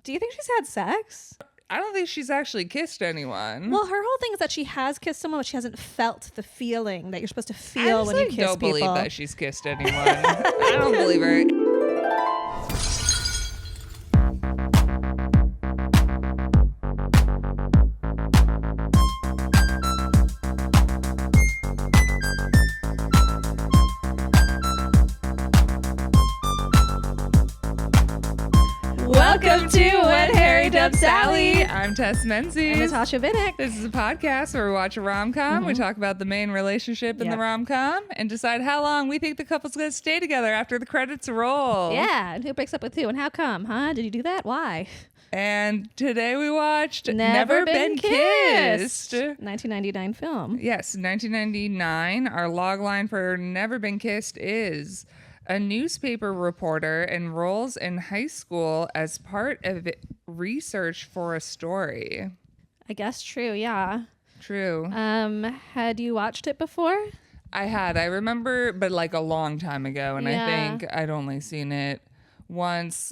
Do you think she's had sex? I don't think she's actually kissed anyone. Well, her whole thing is that she has kissed someone, but she hasn't felt the feeling that you're supposed to feel when you kiss people. I don't believe that she's kissed anyone. I don't believe her. Welcome to When Harry Dubbed Sally. I'm Tess Menzies. I'm Natasha Vinnick. This is a podcast where we watch a rom-com. We talk about the main relationship in the rom-com and decide how long we think the couple's going to stay together after the credits roll. Yeah, and who breaks up with who and how come, huh? Did you do that? Why? And today we watched Never Been Kissed. 1999 film. Yes, 1999. Our log line for Never Been Kissed is... a newspaper reporter enrolls in high school as part of research for a story. I guess true, yeah. True. Had you watched it before? I had. I remember, but like a long time ago, and Yeah. I think I'd only seen it once.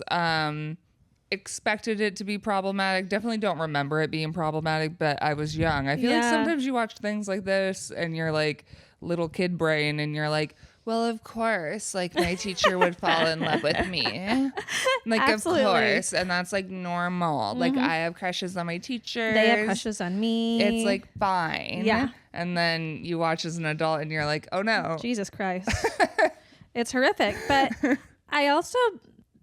Expected it to be problematic. Definitely don't remember it being problematic, but I was young. I feel like sometimes you watch things like this and you're like little kid brain and you're like, well, of course, like my teacher would fall in love with me. Like, Absolutely. Of course. And that's like normal. Like, I have crushes on my teachers. They have crushes on me. It's like fine. Yeah. And then you watch as an adult and you're like, oh no. Jesus Christ. It's horrific. But I also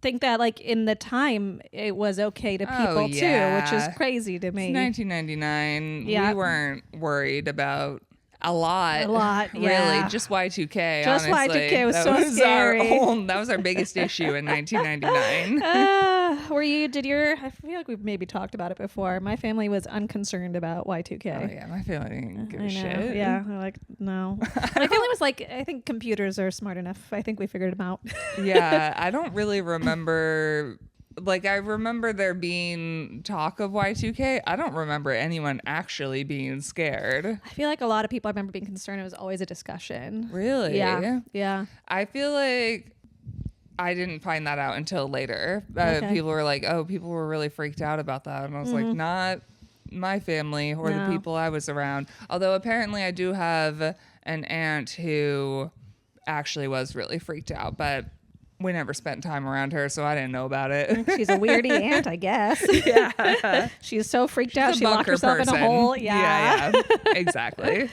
think that like in the time it was okay to people too, which is crazy to me. It's 1999. Yeah. We weren't worried about a lot, yeah. really. Just Y2K, Just honestly. Y2K was so scary. That was our biggest issue in 1999. I feel like we've maybe talked about it before. My family was unconcerned about Y2K. Oh yeah, my family didn't give a I know. shit. Yeah, they're like, no. My family was like, I think computers are smart enough. I think we figured them out. Yeah, I don't really remember. Like, I remember there being talk of Y2K. I don't remember anyone actually being scared. I feel like a lot of people I remember being concerned. It was always a discussion. Really? Yeah. I feel like I didn't find that out until later. Okay. People were like, oh, people were really freaked out about that. And I was like, not my family or the people I was around. Although apparently I do have an aunt who actually was really freaked out. But we never spent time around her, so I didn't know about it. She's a weirdy aunt, I guess. Yeah. She's so freaked out. She locked herself in a hole. Yeah, exactly.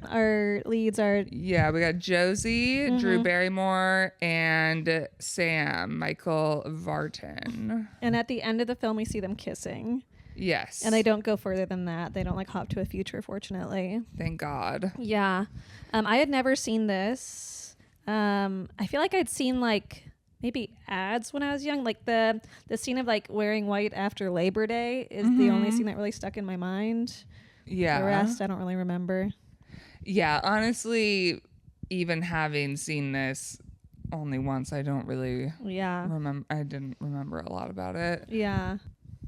Our leads are... Yeah, we got Josie, Drew Barrymore, and Sam, Michael Vartan. And at the end of the film, we see them kissing. Yes. And they don't go further than that. They don't like hop to a future, fortunately. Thank God. Yeah. I had never seen this. I feel like I'd seen like maybe ads when I was young. Like the scene of like wearing white after Labor Day is the only scene that really stuck in my mind. Yeah. The rest I don't really remember. Yeah, honestly, even having seen this only once, I don't really remember. I didn't remember a lot about it. Yeah.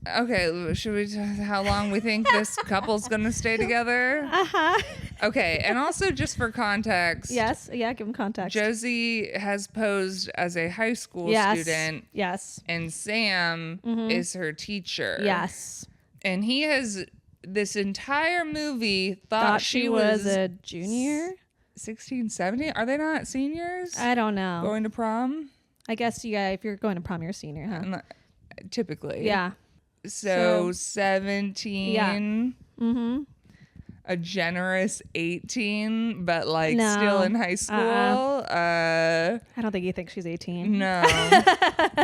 Okay, should we how long we think this couple's gonna stay together? Okay, and also just for context. Yes, yeah, give them context. Josie has posed as a high school student. Yes. And Sam is her teacher. Yes. And he has this entire movie thought she was a junior? 16, 17? Are they not seniors? I don't know. Going to prom? I guess if you're going to prom, you're a senior, huh? Typically. Yeah. So 17. Yeah. A generous 18, but like still in high school. I don't think he thinks she's 18. No.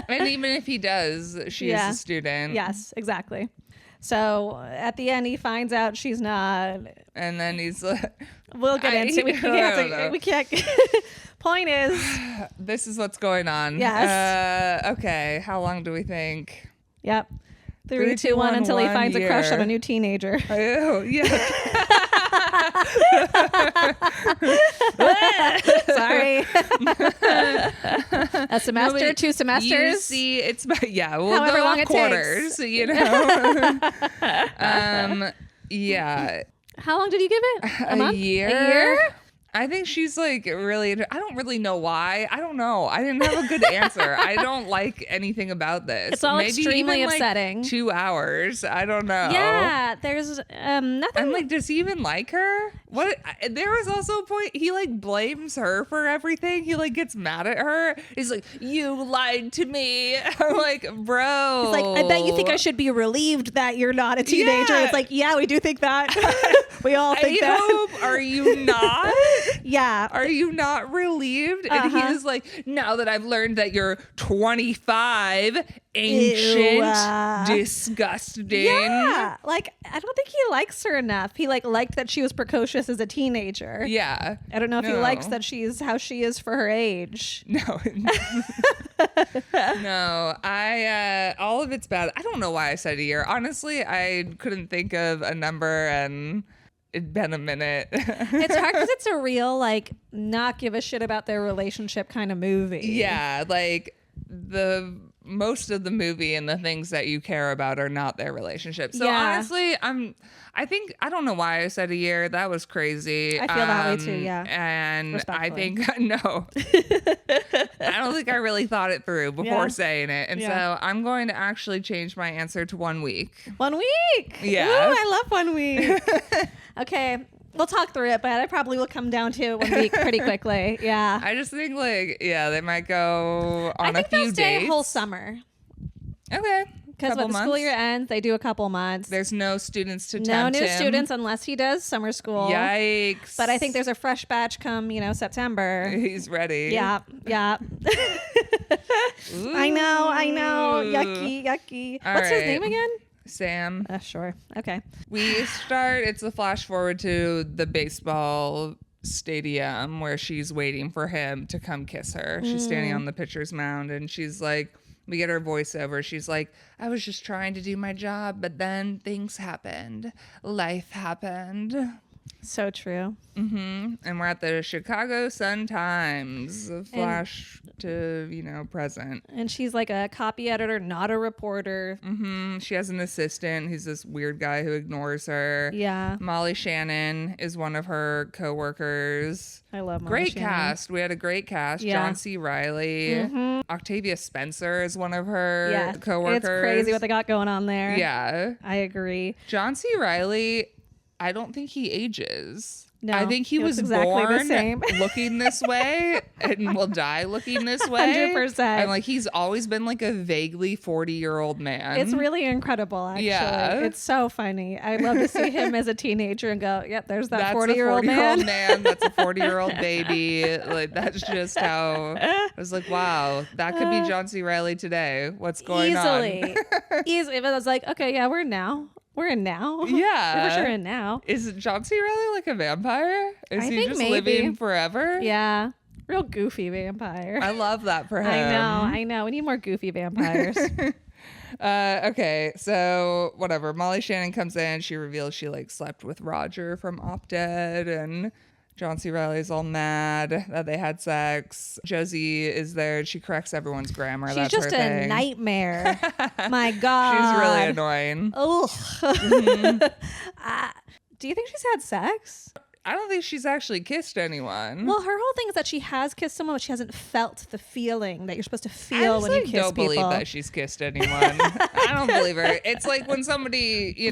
And even if he does, she's a student. Yes, exactly. So at the end, he finds out she's not. And then he's like, we'll get into it. We can't. Point is, this is what's going on. Yes. Okay. How long do we think? Yep. 3, 2, 1 until he finds a crush on a new teenager. Oh, yeah. Sorry. A semester, 2 semesters. You see, it's we'll however go long off it quarters, takes. you know. Yeah. How long did you give it? A month? year. A year? I think she's like really, I don't really know why. I don't know. I didn't have a good answer. I don't like anything about this. It's all extremely even, upsetting. Like 2 hours. I don't know. Yeah, there's nothing. I'm like, does he even like her? What? There was also a point he like blames her for everything. He like gets mad at her. He's like, you lied to me. I'm like, bro. He's like, I bet you think I should be relieved that you're not a teenager. Yeah. It's like, yeah, we do think that. We all think that. Hope. Are you not? Yeah. Are you not relieved? And he was like, now that I've learned that you're 25, ancient, disgusting. Yeah. Like, I don't think he likes her enough. He like liked that she was precocious as a teenager. Yeah. I don't know if he likes that she's how she is for her age. No. No. All of it's bad. I don't know why I said a year. Honestly, I couldn't think of a number, and it'd been a minute. It's hard because it's a real, like, not give a shit about their relationship kind of movie. Yeah, like the most of the movie and the things that you care about are not their relationship. So honestly, I don't know why I said a year. That was crazy. I feel that way too, yeah. And I think, no, I don't think I really thought it through before saying it. And so I'm going to actually change my answer to 1 week. 1 week? Yeah. Ooh, I love 1 week. Okay. We'll talk through it, but I probably will come down to 1 week pretty quickly. Yeah. I just think like, they might go on a few dates. I think they'll stay a whole summer. Okay. Because when the school year ends, they do a couple months. There's no students to tempt No new him. students unless he does summer school. Yikes. But I think there's a fresh batch come, September. He's ready. Yeah. I know. Yucky. What's his name again? Sam. Sure. Okay. It's a flash forward to the baseball stadium where she's waiting for him to come kiss her. She's standing on the pitcher's mound and she's like, we get her voiceover. She's like, I was just trying to do my job, but then things happened. Life happened. So true. Mm-hmm. And we're at the Chicago Sun-Times. Flash to, present. And she's like a copy editor, not a reporter. Mm-hmm. She has an assistant. He's this weird guy who ignores her. Yeah. Molly Shannon is one of her co-workers. I love Molly Great Shannon. cast. We had a great cast. Yeah. John C. Reilly. Mm-hmm. Octavia Spencer is one of her co-workers. It's crazy what they got going on there. Yeah. I agree. John C. Reilly, I don't think he ages. No, I think he was exactly born the same. looking this way and will die looking this way. 100%. And like he's always been like a vaguely 40-year-old man. It's really incredible, actually. Yeah. It's so funny. I'd love to see him as a teenager and go, yep, there's that 40-year-old man. man. That's a 40-year-old baby. Like that's just how I was like, wow, that could be John C. Reilly today. What's going on? Easily. If I was like, okay, yeah, we're in now. Yeah. We're for sure in now. Is John C. Reilly like a vampire? Is he think just maybe. living forever? Yeah. Real goofy vampire. I love that for him. I know. We need more goofy vampires. Okay, so whatever. Molly Shannon comes in. She reveals she like slept with Roger from Opted, and John C. Reilly's all mad that they had sex. Josie is there. She corrects everyone's grammar. She's That's just her a thing. nightmare. My God. She's really annoying. Oh. Mm-hmm. Do you think she's had sex? I don't think she's actually kissed anyone. Well, her whole thing is that she has kissed someone, but she hasn't felt the feeling that you're supposed to feel when you kiss don't people. believe that she's kissed anyone. I don't believe her. It's like when somebody,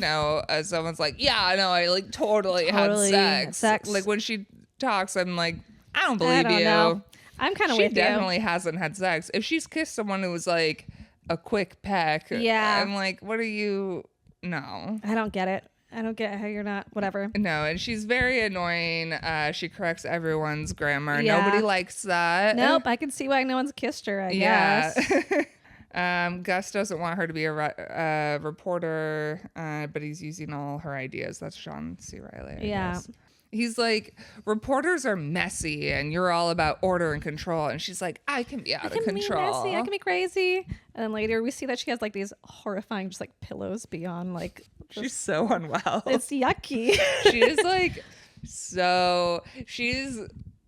someone's like, yeah, no, I like totally had sex. Like when she talks, I'm like, I don't believe you. Know. I'm kind of with you. She definitely hasn't had sex. If she's kissed someone who was like a quick peck, I'm like, what are you? No. I don't get it. I don't get how you're not, whatever. No, and she's very annoying. She corrects everyone's grammar. Yeah. Nobody likes that. Nope, I can see why no one's kissed her, I guess. Gus doesn't want her to be a reporter, but he's using all her ideas. That's John C. Reilly, I guess. He's like, reporters are messy and you're all about order and control. And she's like, I can be out of control. Be messy. I can be crazy. And then later we see that she has like these horrifying just like pillows beyond like. She's so unwell. It's yucky. She is like, she's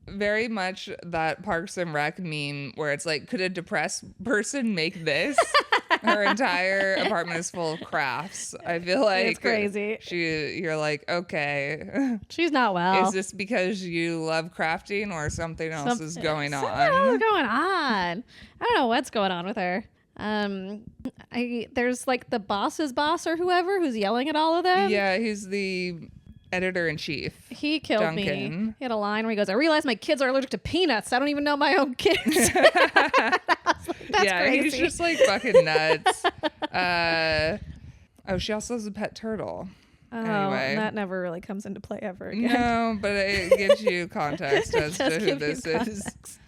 very much that Parks and Rec meme where it's like, could a depressed person make this? Her entire apartment is full of crafts. I feel like It's crazy. You're like, okay, She's not well. is this because you love crafting or something else is going Something else on? is going on. I don't know what's going on with her. There's like the boss's boss or whoever who's yelling at all of them. Yeah, he's the editor-in-chief. He killed me. Duncan. He had a line where he goes, "I realize my kids are allergic to peanuts. I don't even know my own kids." That's crazy. He's just like fucking nuts. She also has a pet turtle. Oh, Anyway. that never really comes into play ever again. No, but it gives you context It as does to who give you this is. context.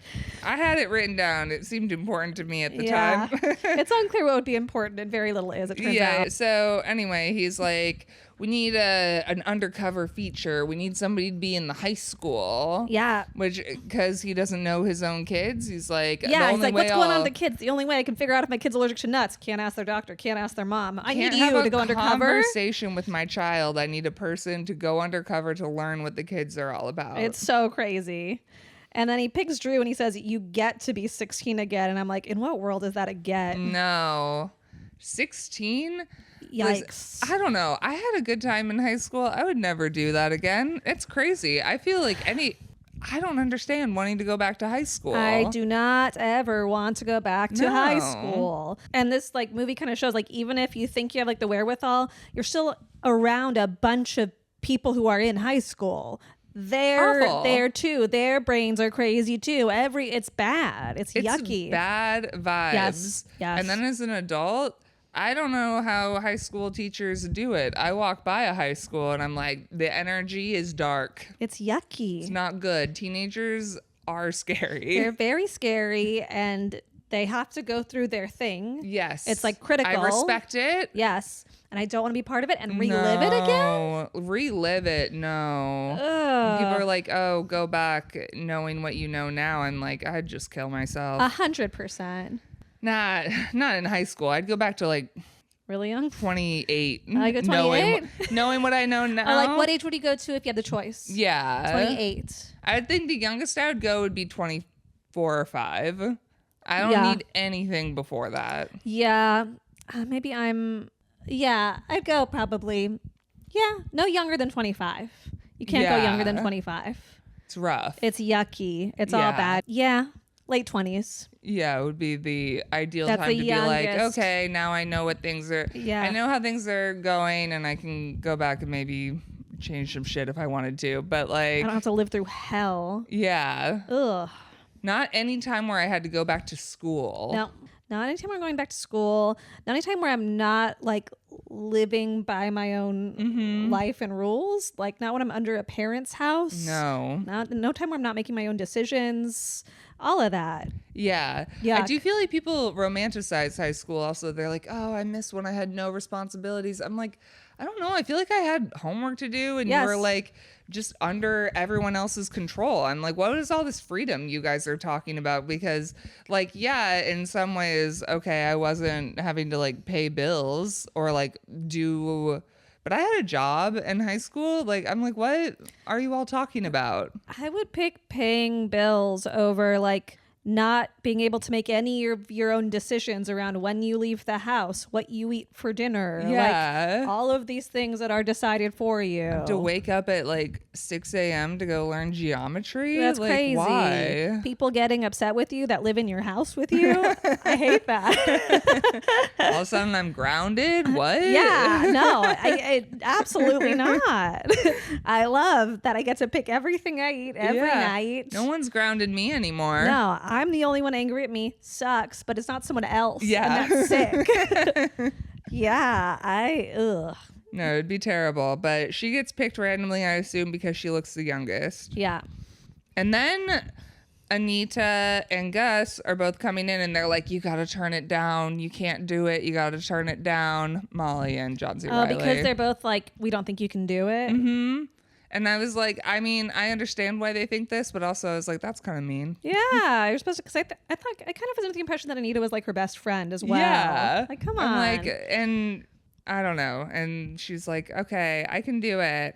I had it written down. It seemed important to me at the Yeah. time. It's unclear what would be important, and very little is, it turns out. So anyway, he's like, we need an undercover feature. We need somebody to be in the high school. Yeah. Which, because he doesn't know his own kids, he's like, Yeah, he's like, what's going on with the kids? The only way I can figure out if my kid's allergic to nuts. Can't ask their doctor. Can't ask their mom. I need you to go undercover. Conversation with my child. I need a person to go undercover to learn what the kids are all about. It's so crazy. And then he picks Drew and he says, you get to be 16 again. And I'm like, in what world is that a get? No. 16? Yikes. I don't know. I had a good time in high school. I would never do that again. It's crazy. I feel like I don't understand wanting to go back to high school. I do not ever want to go back to high school. And this like movie kind of shows like even if you think you have like the wherewithal, you're still around a bunch of people who are in high school. They're Awful. there too. Their brains are crazy too. It's bad. It's yucky. Bad vibes. Yes. And then as an adult, I don't know how high school teachers do it. I walk by a high school and I'm like, the energy is dark. It's yucky. It's not good. Teenagers are scary. They're very scary and they have to go through their thing. Yes. It's like critical. I respect it. Yes. And I don't want to be part of it and relive it again. Relive it. No. Ugh. People are like, oh, go back knowing what you know now. I'm like, I'd just kill myself. 100%. Not in high school. I'd go back to like Really young? 28. I go 28? Knowing what I know now. Or like what age would you go to if you had the choice? Yeah. 28. I think the youngest I would go would be 24 or 5. I don't need anything before that. Yeah. Maybe I'd go probably, no younger than 25. You can't go younger than 25. It's rough. It's yucky. It's all bad. Yeah. Late 20s. Yeah, it would be the ideal That's time the to be like, youngest. okay, now I know what things are. Yeah. I know how things are going, and I can go back and maybe change some shit if I wanted to. But I like, don't have to live through hell. yeah, Ugh. not any time where I had to go back to school. No. Not anytime I'm going back to school. Not anytime where I'm not like living by my own life and rules. Like not when I'm under a parent's house. No. No time where I'm not making my own decisions. All of that. Yeah. Yuck. I do feel like people romanticize high school also. They're like, oh, I miss when I had no responsibilities. I'm like, I don't know. I feel like I had homework to do and you were like just under everyone else's control. I'm like, what is all this freedom you guys are talking about? Because like, yeah, in some ways, okay, I wasn't having to like pay bills or like but I had a job in high school. Like, I'm like, what are you all talking about? I would pick paying bills over like not being able to make any of your own decisions around when you leave the house, what you eat for dinner. Yeah. Like all of these things that are decided for you. To wake up at like 6 a.m. to go learn geometry? That's like, crazy. Why? People getting upset with you that live in your house with you. I hate that. All of a sudden I'm grounded? What? Yeah, no, I absolutely not. I love that I get to pick everything I eat every night. No one's grounded me anymore. No, I'm the only one angry at me. Sucks, but it's not someone else. Yeah. And that's sick. Ugh. No, it'd be terrible. But she gets picked randomly, I assume, because she looks the youngest. Yeah. And then Anita and Gus are both coming in and they're like, you got to turn it down. You can't do it. You got to turn it down. Molly and John C. Reilly. Because they're both like, we don't think you can do it. Mm-hmm. And I was like, I mean, I understand why they think this, but also I was like, that's kind of mean. Yeah, you're supposed to, because I thought I kind of was under the impression that Anita was like her best friend as well. Yeah. Like, come on. I'm like, and I don't know. And she's like, okay, I can do it.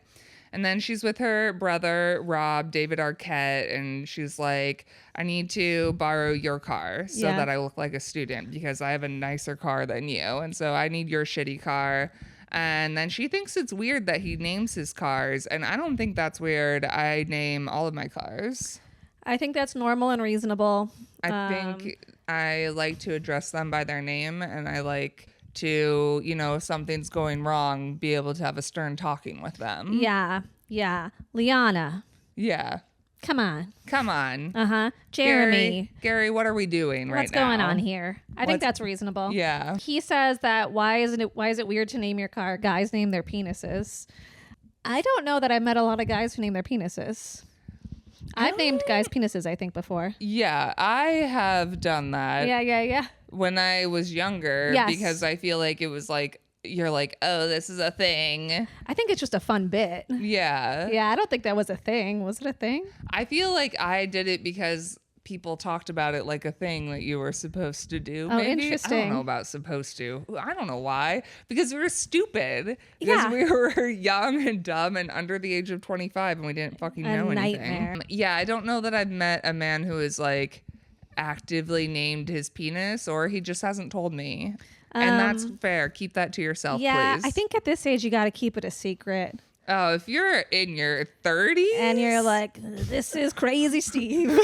And then she's with her brother, Rob, David Arquette, and she's like, I need to borrow your car so that I look like a student because I have a nicer car than you. And so I need your shitty car. And then she thinks it's weird that he names his cars. And I don't think that's weird. I name all of my cars. I think that's normal and reasonable. I think I like to address them by their name, and I like to, you know, if something's going wrong, be able to have a stern talking with them. Yeah. Liana. Yeah. Come on. Jeremy. Gary, what are we doing right now? What's going on here? I think that's reasonable. Yeah. He says that why is it weird to name your car? Guys name their penises. I don't know that I've met a lot of guys who name their penises. I've named guys' penises, I think, before. Yeah, I have done that. Yeah. When I was younger, because I feel like it was like, you're like, oh, this is a thing. I think it's just a fun bit. Yeah. Yeah, I don't think that was a thing. Was it a thing? I feel like I did it because people talked about it like a thing that you were supposed to do. Oh, maybe. interesting. I don't know about supposed to. I don't know why. Because we were stupid. Because we were young and dumb and under the age of 25 and we didn't fucking know nightmare. anything. Yeah, I don't know that I've met a man who is like actively named his penis, or he just hasn't told me. And that's fair. Keep that to yourself, please. I think at this age you got to keep it a secret. Oh, if you're in your 30s and you're like, this is Crazy Steve. All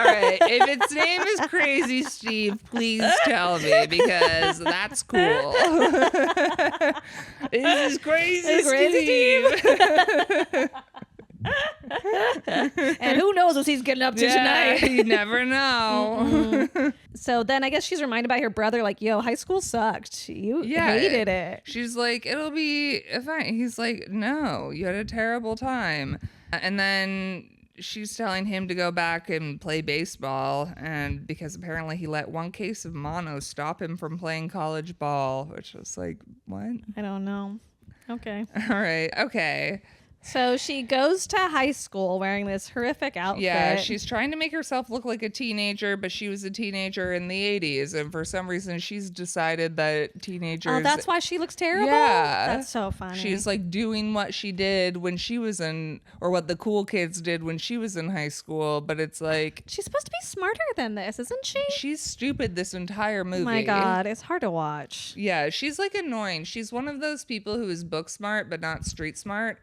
right, if its name is Crazy Steve, please tell me because that's cool. This is Crazy Steve. And who knows what he's getting up to tonight. You never know. So then I guess she's reminded by her brother, like, yo, high school sucked. You hated it. She's like, it'll be fine. He's like, no, you had a terrible time. And then she's telling him to go back and play baseball, and because apparently he let one case of mono stop him from playing college ball, which was like, what? I don't know. Okay. All right. Okay. So she goes to high school wearing this horrific outfit. Yeah, she's trying to make herself look like a teenager, but she was a teenager in the 80s. And for some reason, she's decided that teenagers... Oh, that's why she looks terrible? Yeah. That's so funny. She's like doing what she did when she was in... Or what the cool kids did when she was in high school. But it's like... She's supposed to be smarter than this, isn't she? She's stupid this entire movie. Oh my God, it's hard to watch. Yeah, she's like annoying. She's one of those people who is book smart, but not street smart.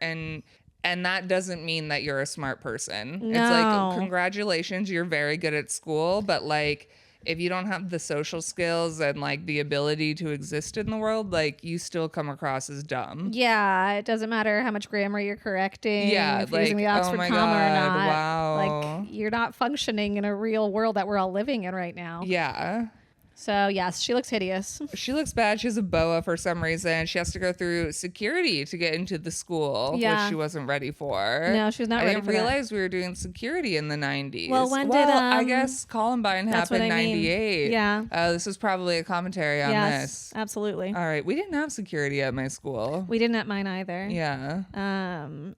And that doesn't mean that you're a smart person. No. It's like, congratulations, you're very good at school, but like, if you don't have the social skills and like the ability to exist in the world, like you still come across as dumb. Yeah, it doesn't matter how much grammar you're correcting. Yeah, if you're using the Oxford comma or not. Wow. Like you're not functioning in a real world that we're all living in right now. Yeah. So, yes, she looks hideous. She looks bad. She has a boa for some reason. She has to go through security to get into the school, which she wasn't ready for. No, she was not ready for that. I didn't realize we were doing security in the 90s. Well, I guess Columbine happened in 98. Yeah. This was probably a commentary on this. Absolutely. All right. We didn't have security at my school. We didn't at mine either. Yeah.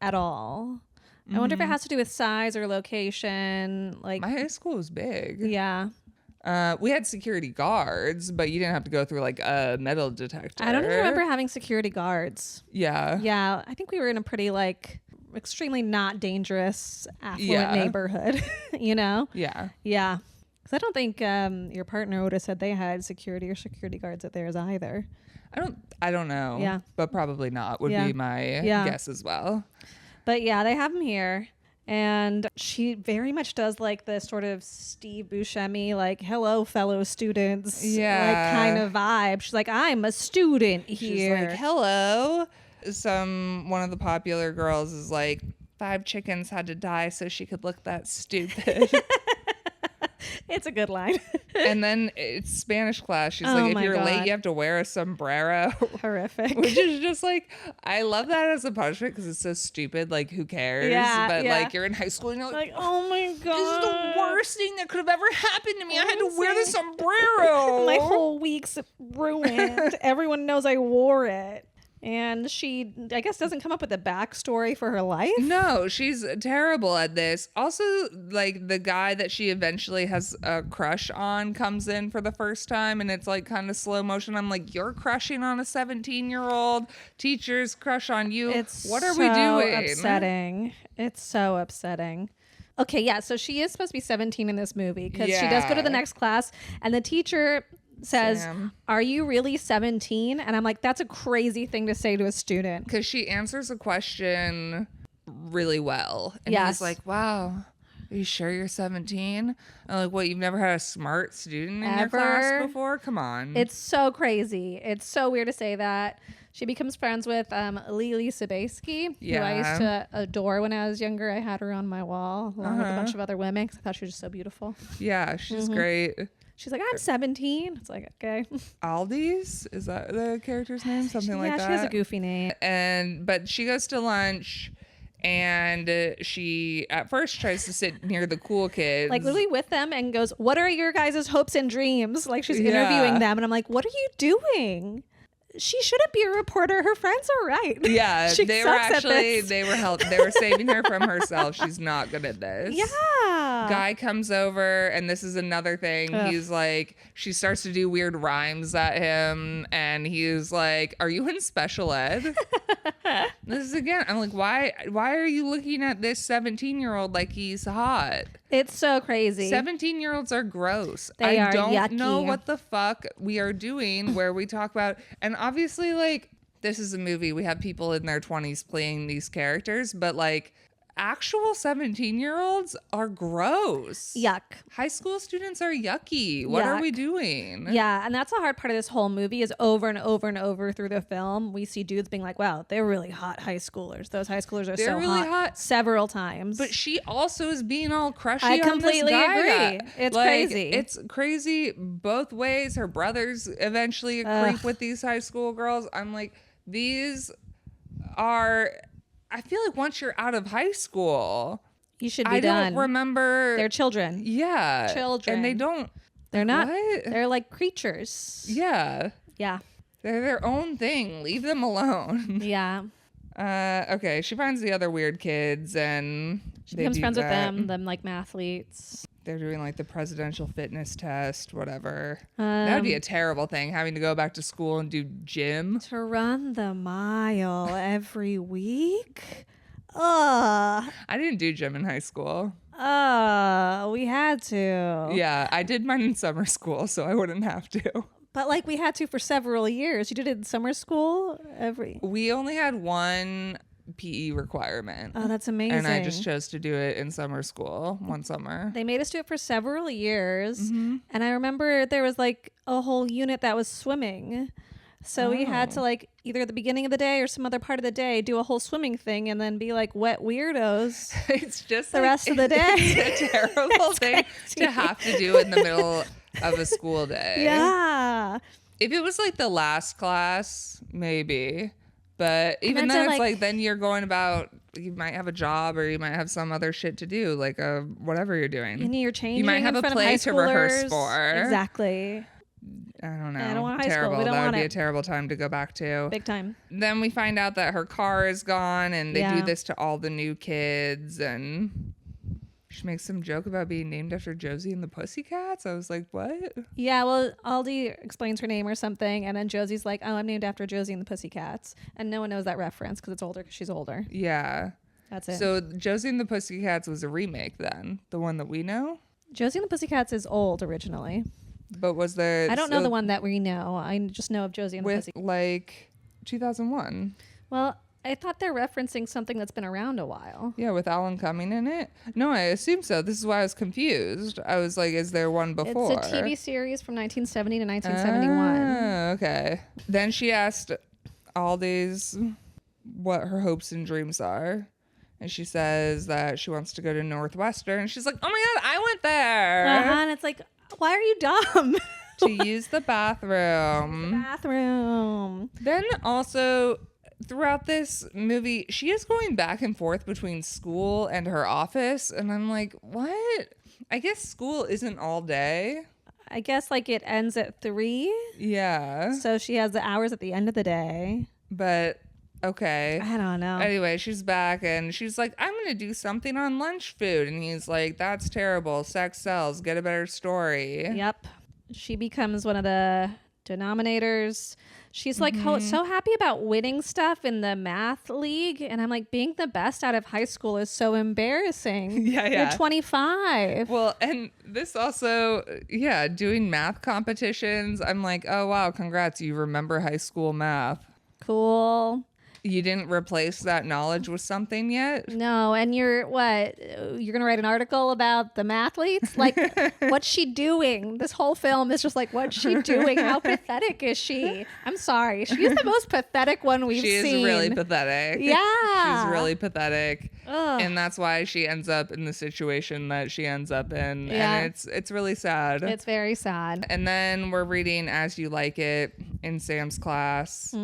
At all. I wonder if it has to do with size or location. Like my high school was big. Yeah. We had security guards, but you didn't have to go through like a metal detector. I don't even remember having security guards. Yeah. Yeah. I think we were in a pretty like extremely not dangerous, affluent neighborhood, you know? Yeah. Yeah. Because I don't think your partner would have said they had security or security guards at theirs either. I don't know. Yeah. But probably not would be my guess as well. But yeah, they have him here. And she very much does like the sort of Steve Buscemi, like, hello, fellow students, like kind of vibe. She's like, I'm a student here. She's like, hello. One of the popular girls is like, 5 chickens had to die so she could look that stupid. It's a good line. And then it's Spanish class. She's like, if you're late, you have to wear a sombrero. Horrific. Which is just like, I love that as a punishment because it's so stupid. Like, who cares? Yeah, but like, you're in high school and you're like, oh my God. This is the worst thing that could have ever happened to me. I had to wear the sombrero. My whole week's ruined. Everyone knows I wore it. And she, I guess, doesn't come up with a backstory for her life. No, she's terrible at this. Also, like, the guy that she eventually has a crush on comes in for the first time, and it's like kind of slow motion. I'm like, you're crushing on a 17-year-old teacher's crush on you. What are we doing? Upsetting. It's so upsetting. Okay, yeah, so she is supposed to be 17 in this movie because she does go to the next class, and the teacher says, Sam. Are you really 17? And I'm like, that's a crazy thing to say to a student. Because she answers a question really well. And he's like, wow, are you sure you're 17? I'm like, what, you've never had a smart student in your class before? Come on. It's so crazy. It's so weird to say that. She becomes friends with Lily Sabaski, who I used to adore when I was younger. I had her on my wall along with a bunch of other women because I thought she was just so beautiful. Yeah, she's great. She's like, I'm 17. It's like, okay. Aldi's? Is that the character's name? Something like that? Yeah, she has a goofy name. But she goes to lunch, and she at first tries to sit near the cool kids. Like literally with them, and goes, what are your guys' hopes and dreams? Like she's interviewing them. And I'm like, what are you doing? She shouldn't be a reporter. Her friends are right. Yeah, they were saving her from herself. She's not good at this. Yeah. Guy comes over, and this is another thing. Ugh. He's like, she starts to do weird rhymes at him, and he's like, are you in special ed? This is again, I'm like, why are you looking at this 17-year-old like he's hot? It's so crazy. 17-year-olds are gross. I don't yucky. know what the fuck we are doing where we talk about, and obviously, like, this is a movie. We have people in their 20s playing these characters, but like, actual 17-year-olds are gross. Yuck. High school students are yucky. What are we doing? Yeah, and that's a hard part of this whole movie is over and over and over through the film, we see dudes being like, wow, they're really hot high schoolers. Those high schoolers are they're so really hot several times. But she also is being all crushy I on completely this guy. agree. It's like, crazy. It's crazy both ways. Her brother's eventually a creep with these high school girls. I'm like, these are... I feel like once you're out of high school, you should be done. I don't remember. They're children. Yeah. Children. And they don't. They're not. What? They're like creatures. Yeah. Yeah. They're their own thing. Leave them alone. Yeah. Okay. She finds the other weird kids and she becomes friends with them like mathletes. They're doing like the presidential fitness test, whatever. That would be a terrible thing, having to go back to school and do gym. To run the mile every week? I didn't do gym in high school. We had to. Yeah, I did mine in summer school, so I wouldn't have to. But like we had to for several years. You did it in summer school? We only had one PE requirement. Oh, that's amazing. And I just chose to do it in summer school one summer. They made us do it for several years. Mm-hmm. And I remember there was like a whole unit that was swimming. So we had to like either at the beginning of the day or some other part of the day do a whole swimming thing and then be like wet weirdos. It's just the rest of the day. It's a terrible thing to have to do in the middle of a school day. Yeah. If it was like the last class, maybe. But even then, it's like then you're going about, you might have a job or you might have some other shit to do, like whatever you're doing. And you're changing. You might have a play to rehearse for. Exactly. I don't know. I don't want high terrible. school. We don't that want would be it. a terrible time to go back to. Big time. Then we find out that her car is gone, and they do this to all the new kids, and she makes some joke about being named after Josie and the Pussycats. I was like, what? Yeah, well, Aldi explains her name or something, and then Josie's like, oh, I'm named after Josie and the Pussycats. And no one knows that reference because it's older because she's older. Yeah. That's it. So Josie and the Pussycats was a remake then, the one that we know? Josie and the Pussycats is old originally. But was there... I don't know the one that we know. I just know of Josie and the Pussycats. With like 2001. Well, I thought they're referencing something that's been around a while. Yeah, with Alan Cumming in it? No, I assume so. This is why I was confused. I was like, is there one before? It's a TV series from 1970 to 1971. Oh, okay. Then she asked Aldi's what her hopes and dreams are. And she says that she wants to go to Northwestern. And she's like, oh my God, I went there. And it's like, why are you dumb? To use the bathroom. Then also... throughout this movie, she is going back and forth between school and her office. And I'm like, what? I guess school isn't all day. I guess like it ends at 3. Yeah. So she has the hours at the end of the day. but okay. I don't know. Anyway, she's back and she's like, I'm going to do something on lunch food. And he's like, that's terrible. Sex sells. Get a better story. Yep. She becomes one of the denominators. She's like so happy about winning stuff in the math league. And I'm like, being the best out of high school is so embarrassing. Yeah. You're 25. Well, and this also, doing math competitions. I'm like, oh, wow, congrats. You remember high school math. Cool. You didn't replace that knowledge with something yet? No, and you're going to write an article about the mathletes? Like, what's she doing? This whole film is just like, what's she doing? How pathetic is she? I'm sorry. She's the most pathetic one we've seen. She is really pathetic. Yeah. She's really pathetic. Ugh. And that's why she ends up in the situation that she ends up in. Yeah. And it's really sad. It's very sad. And then we're reading As You Like It in Sam's class.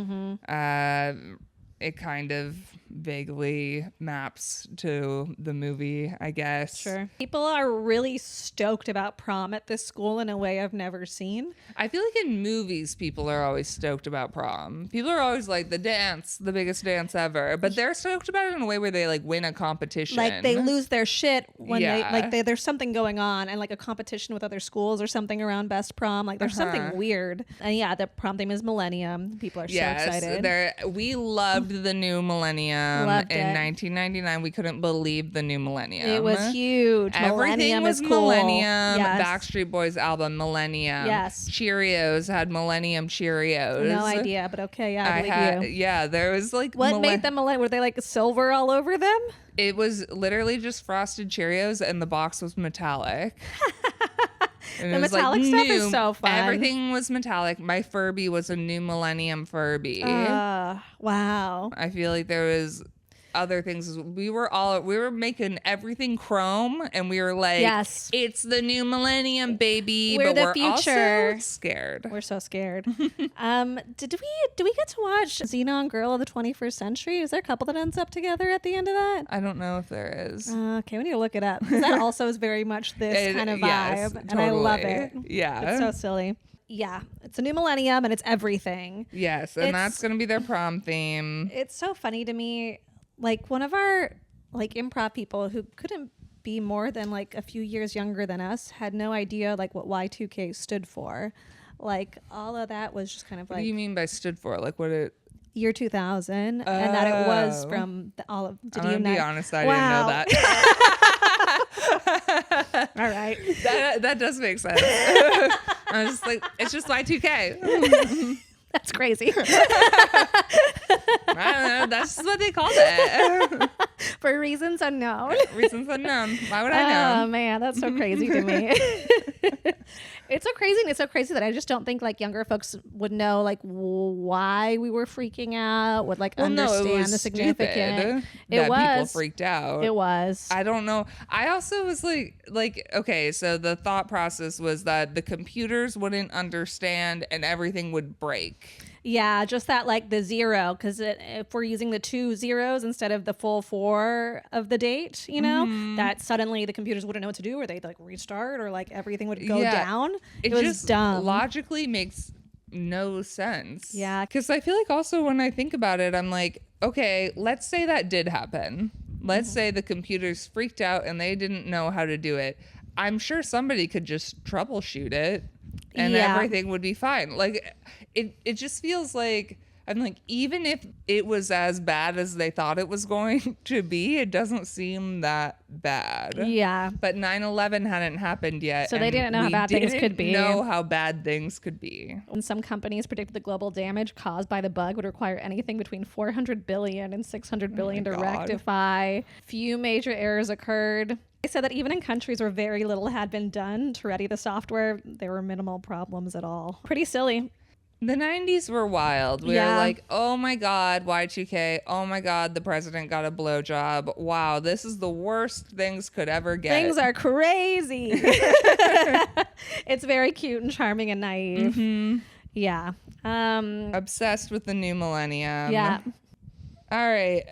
It kind of vaguely maps to the movie, I guess. Sure. People are really stoked about prom at this school in a way I've never seen. I feel like in movies, people are always stoked about prom. People are always like, the dance, the biggest dance ever. But they're stoked about it in a way where they like win a competition. Like they lose their shit when Yeah. there's something going on and like a competition with other schools or something around best prom. Like there's something weird. And yeah, the prom theme is Millennium. People are so excited. We loved the new Millennium. Loved in it. 1999. We couldn't believe the new Millennium. It was huge. Everything Millennium was is cool. Millennium. Yes. Backstreet Boys album, Millennium. Yes. Cheerios had Millennium Cheerios. No idea, but okay, yeah, I believe you. Yeah, there was like... What made them Millennium? Were they like silver all over them? It was literally just frosted Cheerios and the box was metallic. And The it was metallic stuff is new. so fun. Everything was metallic. My Furby was a new Millennium Furby. Wow. I feel like there was other things. We were making everything chrome and we were like, yes, it's the new Millennium, baby. We're but the we're future. Also scared. We're so scared. Did we get to watch Xenon Girl of the 21st Century? Is there a couple that ends up together at the end of that? I don't know if there is. Okay, we need to look it up. That also is very much this kind of vibe. Yes, and I love it. Yeah. It's so silly. Yeah, it's a new millennium and it's everything. Yes, and that's going to be their prom theme. It's so funny to me. Like one of our like improv people who couldn't be more than like a few years younger than us had no idea like what Y2K stood for. Like all of that was just kind of like. What do you mean by stood for? Like what it? Year 2000, and that it was from all of. I'm gonna be honest, I didn't know that. All right, that does make sense. I was just like, it's just Y2K. That's crazy. I don't know. That's what they called it. For reasons unknown. Reasons unknown. Why would I know? Oh man, that's so crazy to me. It's so crazy, and it's so crazy that I just don't think like younger folks would know like why we were freaking out, would like understand the significance. People freaked out. It was. I don't know. I also was like okay, so the thought process was that the computers wouldn't understand and everything would break. Yeah, just that like the zero, because if we're using the 2 zeros instead of the full 4 of the date, you know, that suddenly the computers wouldn't know what to do, or they'd like restart, or like everything would go down. It was just dumb. Logically makes no sense. Yeah. Because I feel like also when I think about it, I'm like, okay, let's say that did happen. Let's say the computers freaked out and they didn't know how to do it. I'm sure somebody could just troubleshoot it and everything would be fine. Like it just feels like, I'm like, even if it was as bad as they thought it was going to be, it doesn't seem that bad. Yeah. But 9/11 hadn't happened yet. So they didn't know how bad things could be. Know how bad things could be. When some companies predicted the global damage caused by the bug would require anything between 400 billion and 600 billion to rectify. Few major errors occurred. They said that even in countries where very little had been done to ready the software, there were minimal problems at all. Pretty silly. The 90s were wild. We were like, oh my God, Y2K. Oh my God, the president got a blowjob. Wow, this is the worst things could ever get. Things are crazy. It's very cute and charming and naive. Mm-hmm. Yeah. Obsessed with the new millennium. Yeah. All right.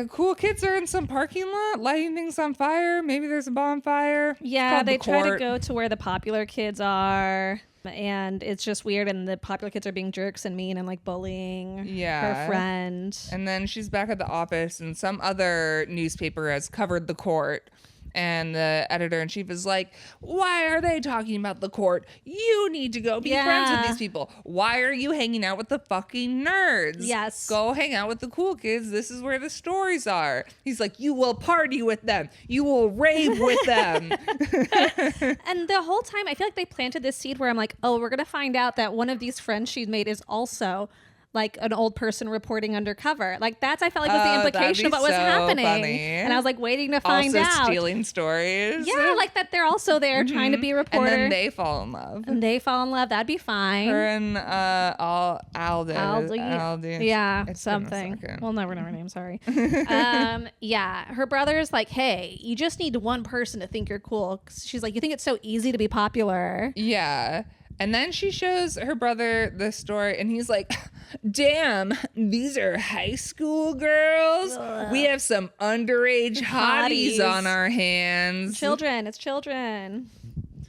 Cool kids are in some parking lot lighting things on fire. Maybe there's a bonfire. Yeah, they try to go to where the popular kids are. And it's just weird. And the popular kids are being jerks and mean and like bullying her friend. And then she's back at the office and some other newspaper has covered the court. And the editor-in-chief is like, why are they talking about the court? You need to go be friends with these people. Why are you hanging out with the fucking nerds? Yes. Go hang out with the cool kids. This is where the stories are. He's like, you will party with them. You will rave with them. And the whole time, I feel like they planted this seed where I'm like, oh, we're going to find out that one of these friends she's made is also like an old person reporting undercover. Like that's, I felt like was the implication of what was happening. Funny. And I was like waiting to find out. Also stealing stories. Yeah, like that they're also there trying to be a reporter. And then they fall in love. That'd be fine. Her and Aldi. Yeah, It's something. We'll never know her name, sorry. Yeah, her brother's like, hey, you just need one person to think you're cool. She's like, you think it's so easy to be popular? Yeah. And then she shows her brother the story and he's like, damn, these are high school girls. Ugh. We have some underage hotties on our hands. Children. It's children.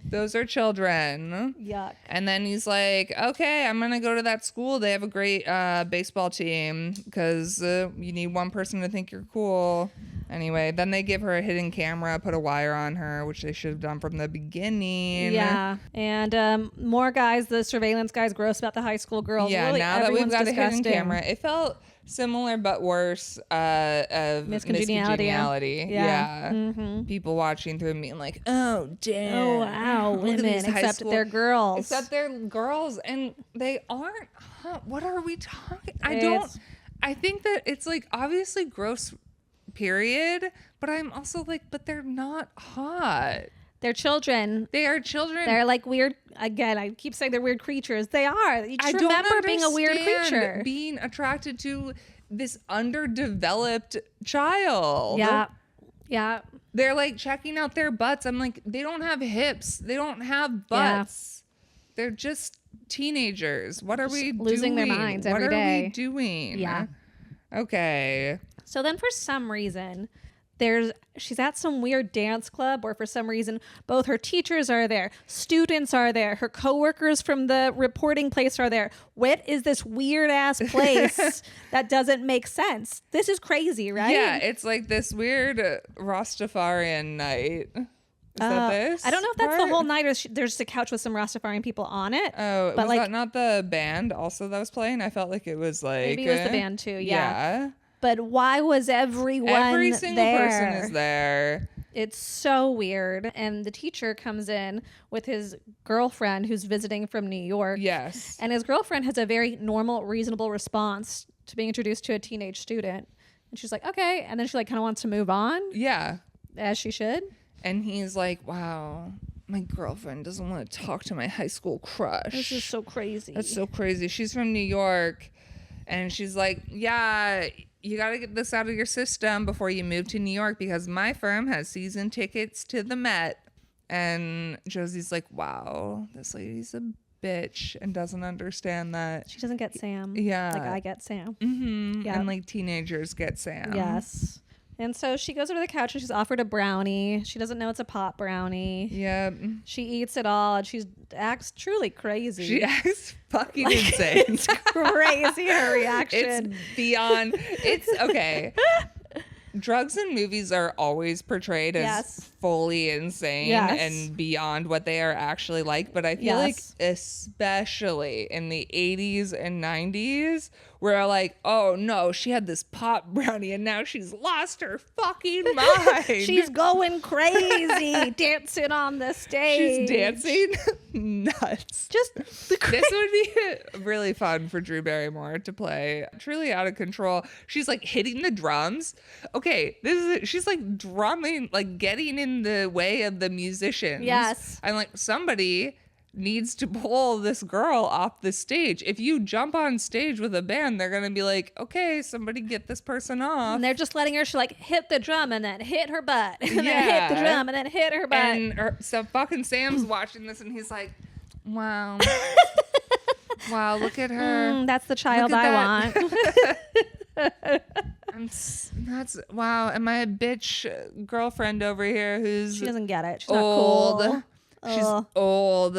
Those are children. Yuck. And then he's like, okay, I'm going to go to that school. They have a great baseball team because you need one person to think you're cool. Anyway, then they give her a hidden camera, put a wire on her, which they should have done from the beginning. Yeah. And more guys, the surveillance guys, gross about the high school girls. Yeah, really, now that we've got disgusting. a hidden camera, it felt similar but worse of miscongeniality. Yeah. Mm-hmm. People watching through me and like, oh, damn. Oh, wow. Women, except they're girls. Except they're girls, and they aren't. What are we talking? I think that it's like obviously gross, period, but I'm also like, but they're not hot. They're children. They are children. They're like weird. Again, I keep saying they're weird creatures. They are. You just remember being a weird creature. Being attracted to this underdeveloped child. Yeah. Yeah. They're like checking out their butts. I'm like, they don't have hips. They don't have butts. Yeah. They're just teenagers. What are we losing doing? their minds every day. What are we doing? Yeah. Okay. So then for some reason, she's at some weird dance club where for some reason both her teachers are there, students are there, her coworkers from the reporting place are there. What is this weird ass place that doesn't make sense? This is crazy, right? Yeah, it's like this weird Rastafarian night. Is that this? I don't know if that's the whole night or there's just a couch with some Rastafarian people on it. Oh, but was that not the band also that was playing? I felt like it was like... Maybe it was the band too, yeah. But why was everyone there? Every single person is there. It's so weird. And the teacher comes in with his girlfriend who's visiting from New York. Yes. And his girlfriend has a very normal, reasonable response to being introduced to a teenage student. And she's like, okay. And then she like kind of wants to move on. Yeah. As she should. And he's like, wow, my girlfriend doesn't want to talk to my high school crush. This is so crazy. That's so crazy. She's from New York. And she's like, yeah, you got to get this out of your system before you move to New York because my firm has season tickets to the Met. And Josie's like, wow, this lady's a bitch and doesn't understand that. She doesn't get Sam. Yeah. Like I get Sam. Mm-hmm. Yeah. And like teenagers get Sam. Yes. And so she goes over to the couch and she's offered a brownie. She doesn't know it's a pot brownie. Yep. She eats it all and she acts truly crazy. She acts fucking insane. It's crazy, her reaction. It's beyond. It's okay. Drugs in movies are always portrayed as fully insane and beyond what they are actually like. But I feel like especially in the 80s and 90s, where like, oh no, she had this pot brownie and now she's lost her fucking mind. She's going crazy, dancing on the stage. She's dancing nuts. Just this would be really fun for Drew Barrymore to play. Truly out of control. She's like hitting the drums. Okay, she's like drumming, like getting in the way of the musicians. Yes. I'm like, somebody needs to pull this girl off the stage. If you jump on stage with a band, they're gonna be like, okay, somebody get this person off. And they're just letting her, she like hit the drum and then hit her butt. And then hit the drum and then hit her butt. And so fucking Sam's watching this and he's like, wow. Wow, look at her. That's the child I want. Wow. Am I a bitch girlfriend over here who's she doesn't get it. She's old? Not cool. She's old.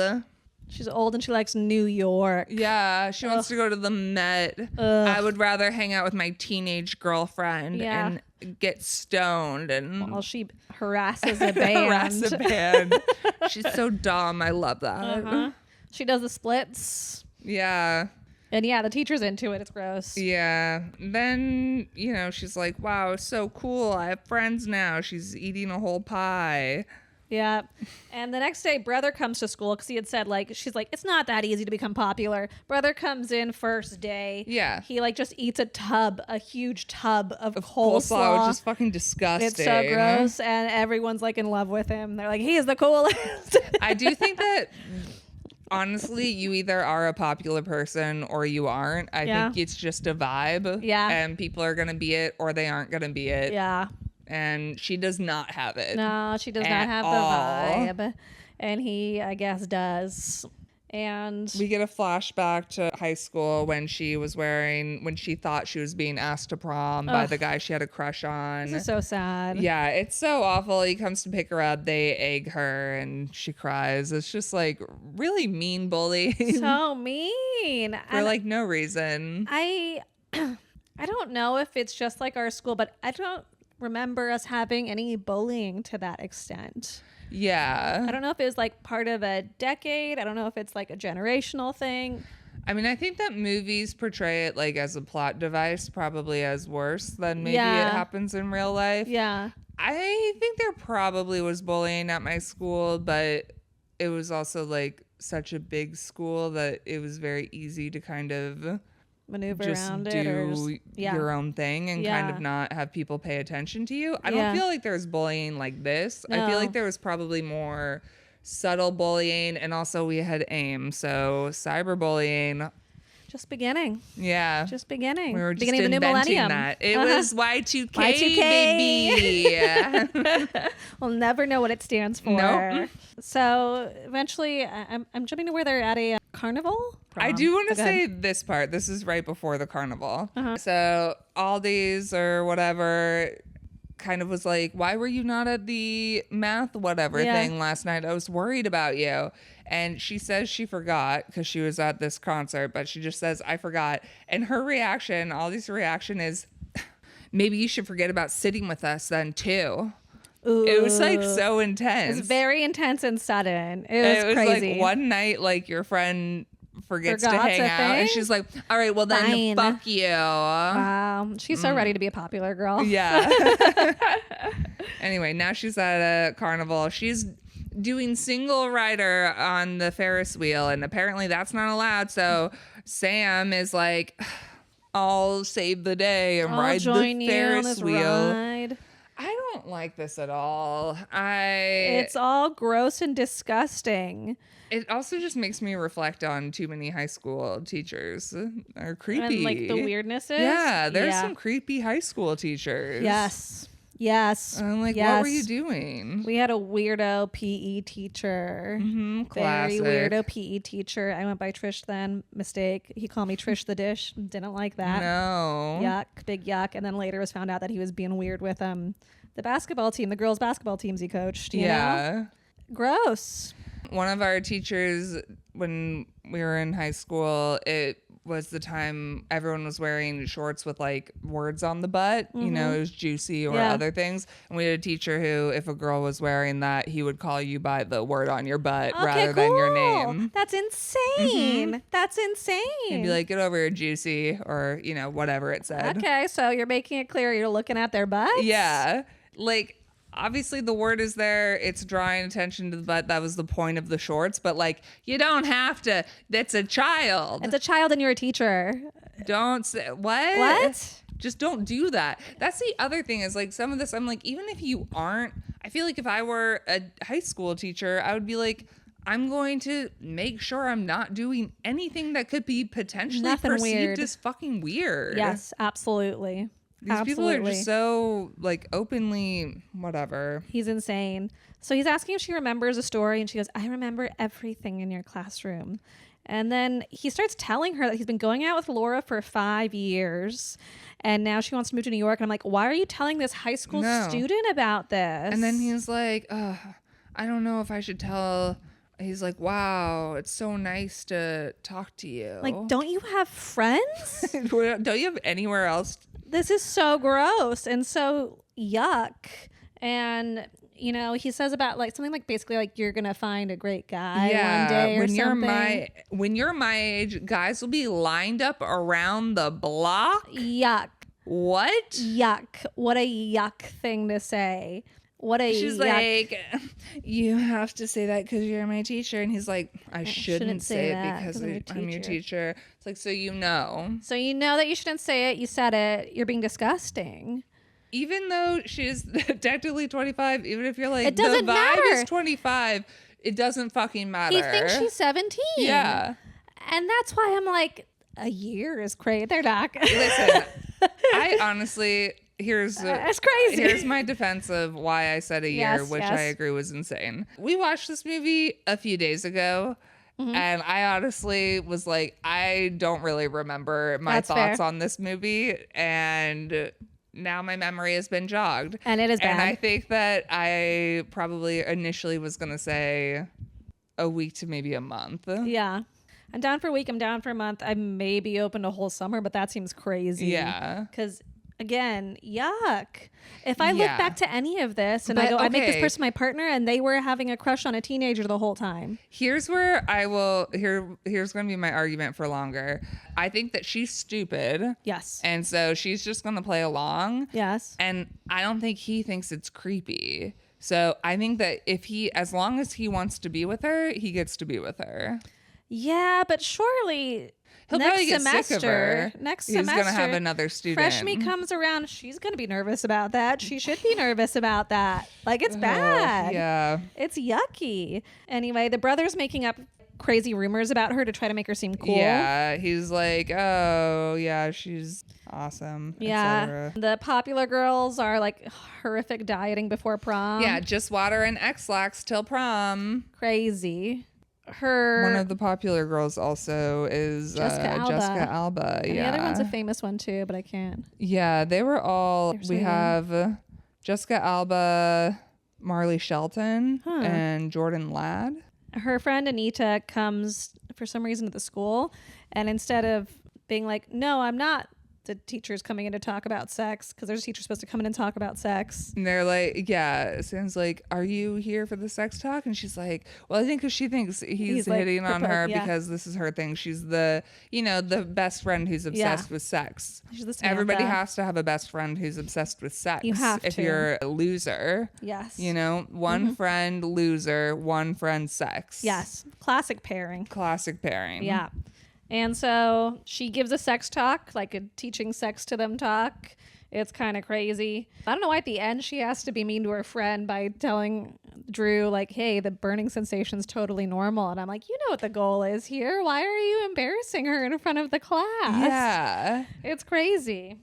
She's old and she likes New York. Yeah, she wants to go to the Met. I would rather hang out with my teenage girlfriend and get stoned and while she harasses a band. harass a band. She's so dumb. I love that. She does the splits. Yeah. And yeah, the teacher's into it. It's gross. Yeah. Then, you know, she's like, wow, it's so cool. I have friends now. She's eating a whole pie. Yeah. And the next day, brother comes to school because he had said, like, she's like, it's not that easy to become popular. Brother comes in first day. Yeah. He, like, just eats a huge tub of coleslaw. Which is fucking disgusting. It's so gross. And everyone's, like, in love with him. They're like, he is the coolest. I do think that, honestly, you either are a popular person or you aren't. I think it's just a vibe. Yeah. And people are going to be it or they aren't going to be it. Yeah. And she does not have it. No, she does not have the vibe. And he, I guess, does. And we get a flashback to high school when she thought she was being asked to prom by the guy she had a crush on. This is so sad. Yeah, it's so awful. He comes to pick her up. They egg her and she cries. It's just like really mean bullying. So mean. For like no reason. I don't know if it's just like our school, but I don't remember us having any bullying to that extent. Yeah. I don't know if it was like part of a decade. I don't know if it's like a generational thing. I mean, I think that movies portray it like as a plot device, probably as worse than maybe it happens in real life. Yeah. I think there probably was bullying at my school, but it was also like such a big school that it was very easy to kind of maneuver just around do it or your own thing and kind of not have people pay attention to you. I don't feel like there's bullying like this. No. I feel like there was probably more subtle bullying, and also we had AIM, so cyberbullying. Just beginning. Yeah. Just beginning. We were just beginning of the new millennium. That. It was Y2K, baby. We'll never know what it stands for. Nope. So eventually, I'm jumping to where they're at a carnival. I do want to say this part. This is right before the carnival. So Aldi's or whatever kind of was like, why were you not at the math thing last night? I was worried about you. And she says she forgot because she was at this concert, but she just says, I forgot. And her reaction, Aldi's reaction is, maybe you should forget about sitting with us then too. Ooh. It was like so intense. It was very intense and sudden. It was crazy. Like one night, like your friend forgets to hang out and she's like, all right, well then fuck you. Wow. She's so ready to be a popular girl. Yeah. Anyway, now she's at a carnival. She's doing single rider on the Ferris wheel and apparently that's not allowed. So Sam is like, I'll save the day and ride the Ferris wheel. Ride. I don't like this at all. It's all gross and disgusting. It also just makes me reflect on too many high school teachers are creepy. And like the weirdnesses. Yeah, there's some creepy high school teachers. Yes. I'm like, what were you doing? We had a weirdo PE teacher. Classic. Very weirdo PE teacher. I went by Trish then. Mistake. He called me Trish the Dish. Didn't like that. No. Yuck. Big yuck. And then later was found out that he was being weird with the basketball team, the girls' basketball teams he coached. You know? Gross. One of our teachers, when we were in high school, it was the time everyone was wearing shorts with like words on the butt. You know, it was juicy or other things. And we had a teacher who, if a girl was wearing that, he would call you by the word on your butt rather than your name. That's insane. That's insane. He'd be like, get over here, juicy, or, you know, whatever it said. Okay, so you're making it clear you're looking at their butts? Yeah. Like, obviously the word is there. It's drawing attention to the butt. That was the point of the shorts. But like, you don't have to. That's a child. It's a child and you're a teacher. Don't say what? What? Just don't do that. That's the other thing is like some of this. I'm like, even if you aren't, I feel like if I were a high school teacher, I would be like, I'm going to make sure I'm not doing anything that could be potentially perceived as fucking weird. Yes, absolutely. These people are just so, like, openly whatever. He's insane. So he's asking if she remembers a story, and she goes, I remember everything in your classroom. And then he starts telling her that he's been going out with Laura for 5 years, and now she wants to move to New York. And I'm like, why are you telling this high school student about this? And then he's like, I don't know if I should tell he's like, wow, it's so nice to talk to you. Like, don't you have friends? Don't you have anywhere else? This is so gross and so yuck. And you know, he says about like something like basically like you're gonna find a great guy one day or something. When you're my age, guys will be lined up around the block. Yuck. What? Yuck. What a yuck thing to say. What a She's yuck. like, you have to say that because you're my teacher. And he's like, I shouldn't say it because I'm your teacher. It's like, so you know. So you know that you shouldn't say it. You said it. You're being disgusting. Even though she's technically 25, even if you're like, it doesn't the vibe matter. is 25, it doesn't fucking matter. He thinks she's 17. Yeah. And that's why I'm like, a year is crazy. They're not. Listen, I honestly, it's crazy. Here's my defense of why I said a year, which I agree was insane. We watched this movie a few days ago. Mm-hmm. And I honestly was like, I don't really remember my thoughts on this movie. And now my memory has been jogged. And it is bad. And I think that I probably initially was going to say a week to maybe a month. Yeah. I'm down for a week. I'm down for a month. I may be open a whole summer, but that seems crazy. Yeah. Because, again, yuck. If I look back to any of this and I make this person my partner and they were having a crush on a teenager the whole time. Here's where here's going to be my argument for longer. I think that she's stupid. Yes. And so she's just going to play along. Yes. And I don't think he thinks it's creepy. So I think that as long as he wants to be with her, he gets to be with her. Yeah, but surely he'll probably get sick of her. Next He's semester, gonna have another student. Freshman comes around, she's gonna be nervous about that. She should be nervous about that. Like, it's bad. Yeah, it's yucky. Anyway, the brother's making up crazy rumors about her to try to make her seem cool. Yeah, he's like, oh yeah, she's awesome. Yeah, the popular girls are like horrific dieting before prom. Yeah, just water and X-Lax till prom. Crazy. One of the popular girls also is Jessica Alba. And the other one's a famous one too, but I can't. Yeah, they were all. We have Jessica Alba, Marley Shelton, and Jordan Ladd. Her friend Anita comes for some reason to the school, and instead of being like, "No, I'm not," the teacher's coming in to talk about sex because there's a teacher supposed to come in and talk about sex. And they're like, yeah, Sam's like, are you here for the sex talk? And she's like, well, I think because she thinks he's hitting like, on her because this is her thing. She's the best friend who's obsessed with sex. Everybody has to have a best friend who's obsessed with sex. You have to. If you're a loser. Yes. One friend loser, one friend sex. Yes. Classic pairing. Yeah. And so she gives a sex talk, like a teaching sex to them talk. It's kind of crazy. I don't know why at the end she has to be mean to her friend by telling Drew, like, hey, the burning sensation's totally normal. And I'm like, you know what the goal is here. Why are you embarrassing her in front of the class? Yeah. It's crazy.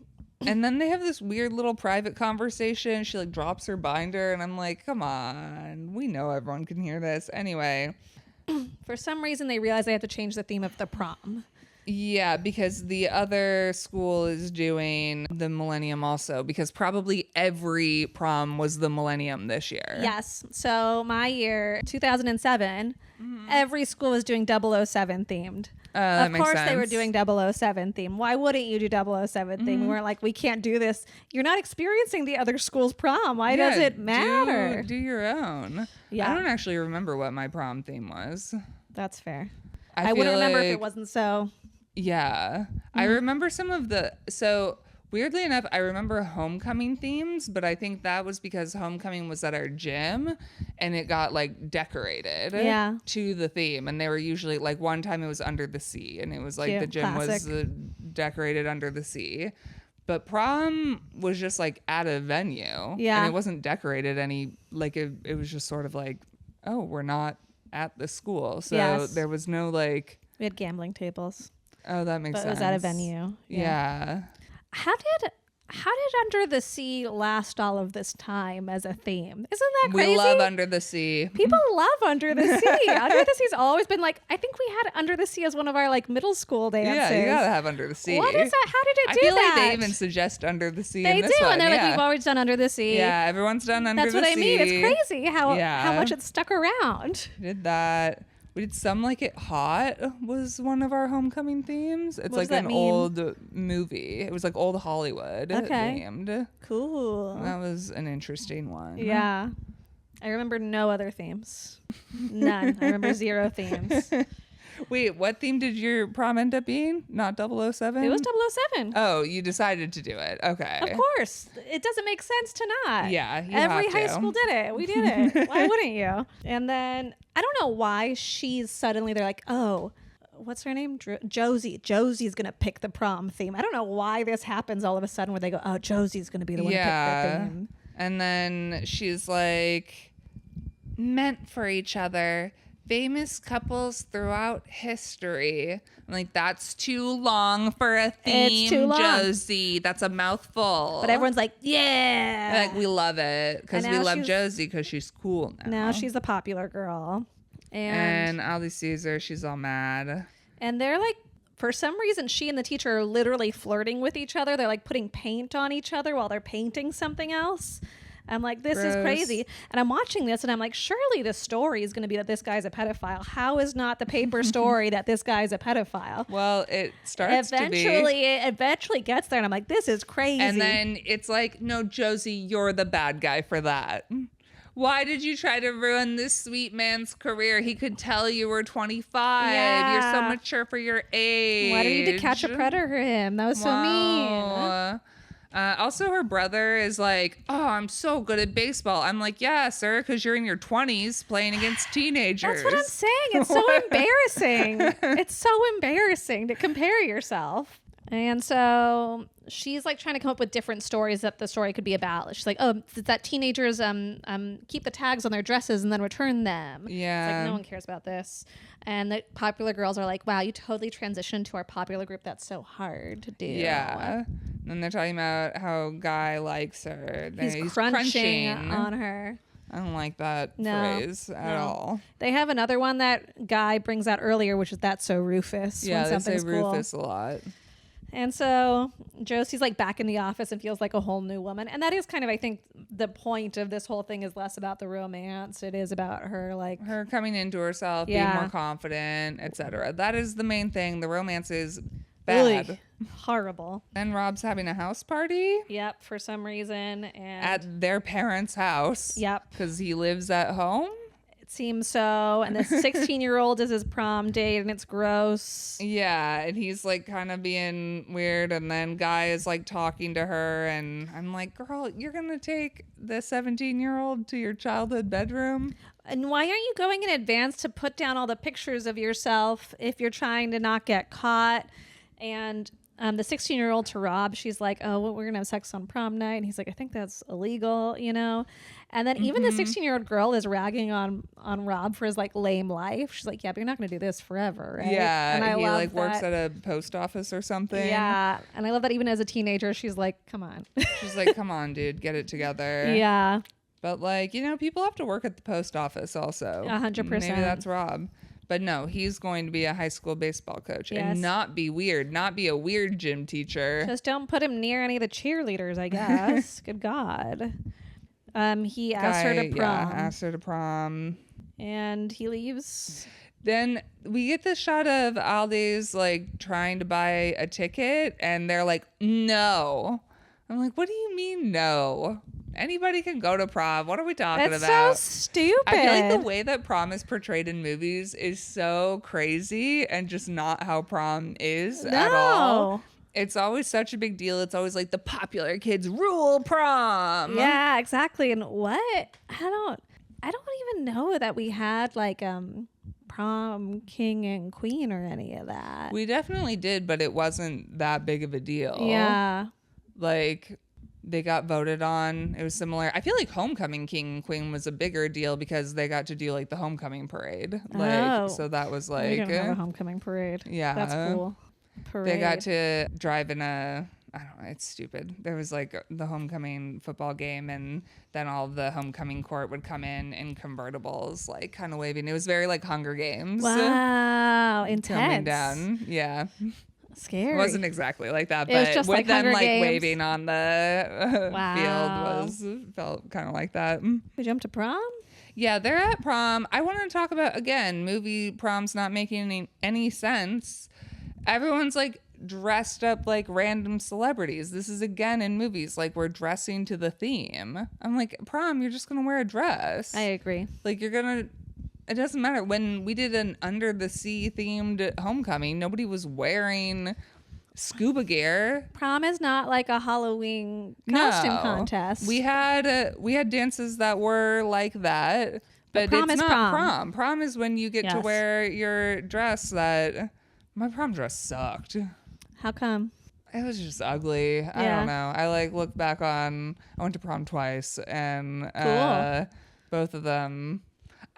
And then they have this weird little private conversation. She like drops her binder and I'm like, come on. We know everyone can hear this. Anyway. For some reason, they realize they have to change the theme of the prom. Yeah, because the other school is doing the millennium also, because probably every prom was the millennium this year. Yes. So my year, 2007, every school was doing 007 themed. Of course they were doing 007 theme. Why wouldn't you do 007 theme? We weren't like, we can't do this. You're not experiencing the other school's prom. Why does it matter? Do your own. Yeah. I don't actually remember what my prom theme was. That's fair. I wouldn't remember if it wasn't so. Yeah. I remember some of so weirdly enough, I remember homecoming themes, but I think that was because homecoming was at our gym and it got like decorated to the theme. And they were usually like one time it was under the sea and it was like the gym was decorated under the sea. But prom was just like at a venue. Yeah. And it wasn't decorated it was just sort of like, oh, we're not at the school. So there was no like. We had gambling tables. Oh, that makes sense. But it was at a venue. Yeah. How did how did Under the Sea last all of this time as a theme? Isn't that crazy? We love Under the Sea. People love Under the Sea. Under the Sea's always been like, I think we had Under the Sea as one of our like middle school dances. Yeah, you gotta have Under the Sea. What is that? How did it do I feel that? like they even suggest Under the Sea in They this do, one. and they're like, we've always done Under the Sea. Yeah, everyone's done Under the Sea. That's what I mean. It's crazy how much it's stuck around. We did that. We did Some Like It Hot was one of our homecoming themes. It's like an old movie. It was like old Hollywood themed. Cool. That was an interesting one. Yeah. I remember no other themes. None. I remember 0 themes. Wait, what theme did your prom end up being? Not 007? It was 007. Oh, you decided to do it. Okay. Of course. It doesn't make sense to not. Yeah, Every high school did it. We did it. Why wouldn't you? And then I don't know why they're like, oh, what's her name? Josie. Josie's going to pick the prom theme. I don't know why this happens all of a sudden where they go, oh, Josie's going to be the one to pick the theme. And then she's like, meant for each other. Famous couples throughout history. I'm like, that's too long for a theme, it's too long. Josie. That's a mouthful. But everyone's like, yeah. Like, we love it because we love Josie because she's cool now. Now she's the popular girl. And Ali sees her. She's all mad. And they're like, for some reason, she and the teacher are literally flirting with each other. They're like putting paint on each other while they're painting something else. I'm like, this is crazy. And I'm watching this and I'm like, surely the story is going to be that this guy's a pedophile. How is not the paper story that this guy's a pedophile? Well, it starts to be. It eventually gets there and I'm like, this is crazy. And then it's like, no, Josie, you're the bad guy for that. Why did you try to ruin this sweet man's career? He could tell you were 25. Yeah. You're so mature for your age. Why did you need to catch a predator for him? That was so mean. Also, her brother is like, oh, I'm so good at baseball. I'm like, yeah, sir, because you're in your 20s playing against teenagers. That's what I'm saying. It's so embarrassing. It's so embarrassing to compare yourself. And so she's like trying to come up with different stories that the story could be about. She's like, oh, that teenagers keep the tags on their dresses and then return them. Yeah. It's like, no one cares about this. And the popular girls are like, wow, you totally transitioned to our popular group. That's so hard to do. Yeah. And they're talking about how Guy likes her. He's crunching on her. I don't like that phrase at all. They have another one that Guy brings out earlier, which is That's So Rufus. Yeah, when they say cool. Rufus a lot. And so Josie's like back in the office and feels like a whole new woman. And that is kind of, I think, the point of this whole thing is less about the romance. It is about her her coming into herself, being more confident, etc. That is the main thing. The romance is bad. Really horrible. Then Rob's having a house party. Yep, for some reason. And at their parents' house. Yep. Because he lives at home. Seems so. And the 16-year-old is his prom date and it's gross. Yeah, and he's like kind of being weird, and then Guy is like talking to her, and I'm like, girl, you're gonna take the 17-year-old to your childhood bedroom? And why aren't you going in advance to put down all the pictures of yourself if you're trying to not get caught? And the 16-year-old to Rob, she's like, oh, well, we're going to have sex on prom night. And he's like, I think that's illegal, you know? And then even the 16-year-old girl is ragging on Rob for his like lame life. She's like, yeah, but you're not going to do this forever, right? Yeah, and he like works at a post office or something. Yeah, and I love that even as a teenager, she's like, come on. She's like, come on, dude, get it together. Yeah. But like, you know, people have to work at the post office also. 100%. Maybe that's Rob. But no, he's going to be a high school baseball coach and not be weird, not be a weird gym teacher. Just don't put him near any of the cheerleaders, I guess. Good God. He asked her to prom. Yeah, asked her to prom. And he leaves. Then we get the shot of Aldi's like trying to buy a ticket and they're like, no. I'm like, what do you mean no? Anybody can go to prom. What are we talking about? That's so stupid. I feel like the way that prom is portrayed in movies is so crazy and just not how prom is at all. It's always such a big deal. It's always like the popular kids rule prom. Yeah, exactly. And what? I don't even know that we had like prom king and queen or any of that. We definitely did, but it wasn't that big of a deal. Yeah. Like they got voted on. It was similar. I feel like homecoming king and queen was a bigger deal because they got to do like the homecoming parade. Like so that was like we don't have a homecoming parade. Yeah. That's cool. Parade. They got to drive in a I don't know, it's stupid. There was like the homecoming football game, and then all the homecoming court would come in convertibles, like kind of waving. It was very like Hunger Games. Wow, intense. Coming down. Yeah. Scary. It wasn't exactly like that, It was but just with like them Hunger like Games. waving on the Wow. felt kind of like that. We jump to prom? Yeah, they're at prom. I want to talk about, again, movie proms not making any sense. Everyone's like dressed up like random celebrities. This is again in movies, like we're dressing to the theme. I'm like, prom, you're just gonna wear a dress. I agree. Like it doesn't matter. When we did an under the sea themed homecoming, nobody was wearing scuba gear. Prom is not like a Halloween costume contest. We had dances that were like that, but prom it's is not prom. Prom is when you get to Yes. wear your dress. That my prom dress sucked. How come? It was just ugly. I Yeah. don't know. I like look back on. I went to prom twice, and Cool. both of them,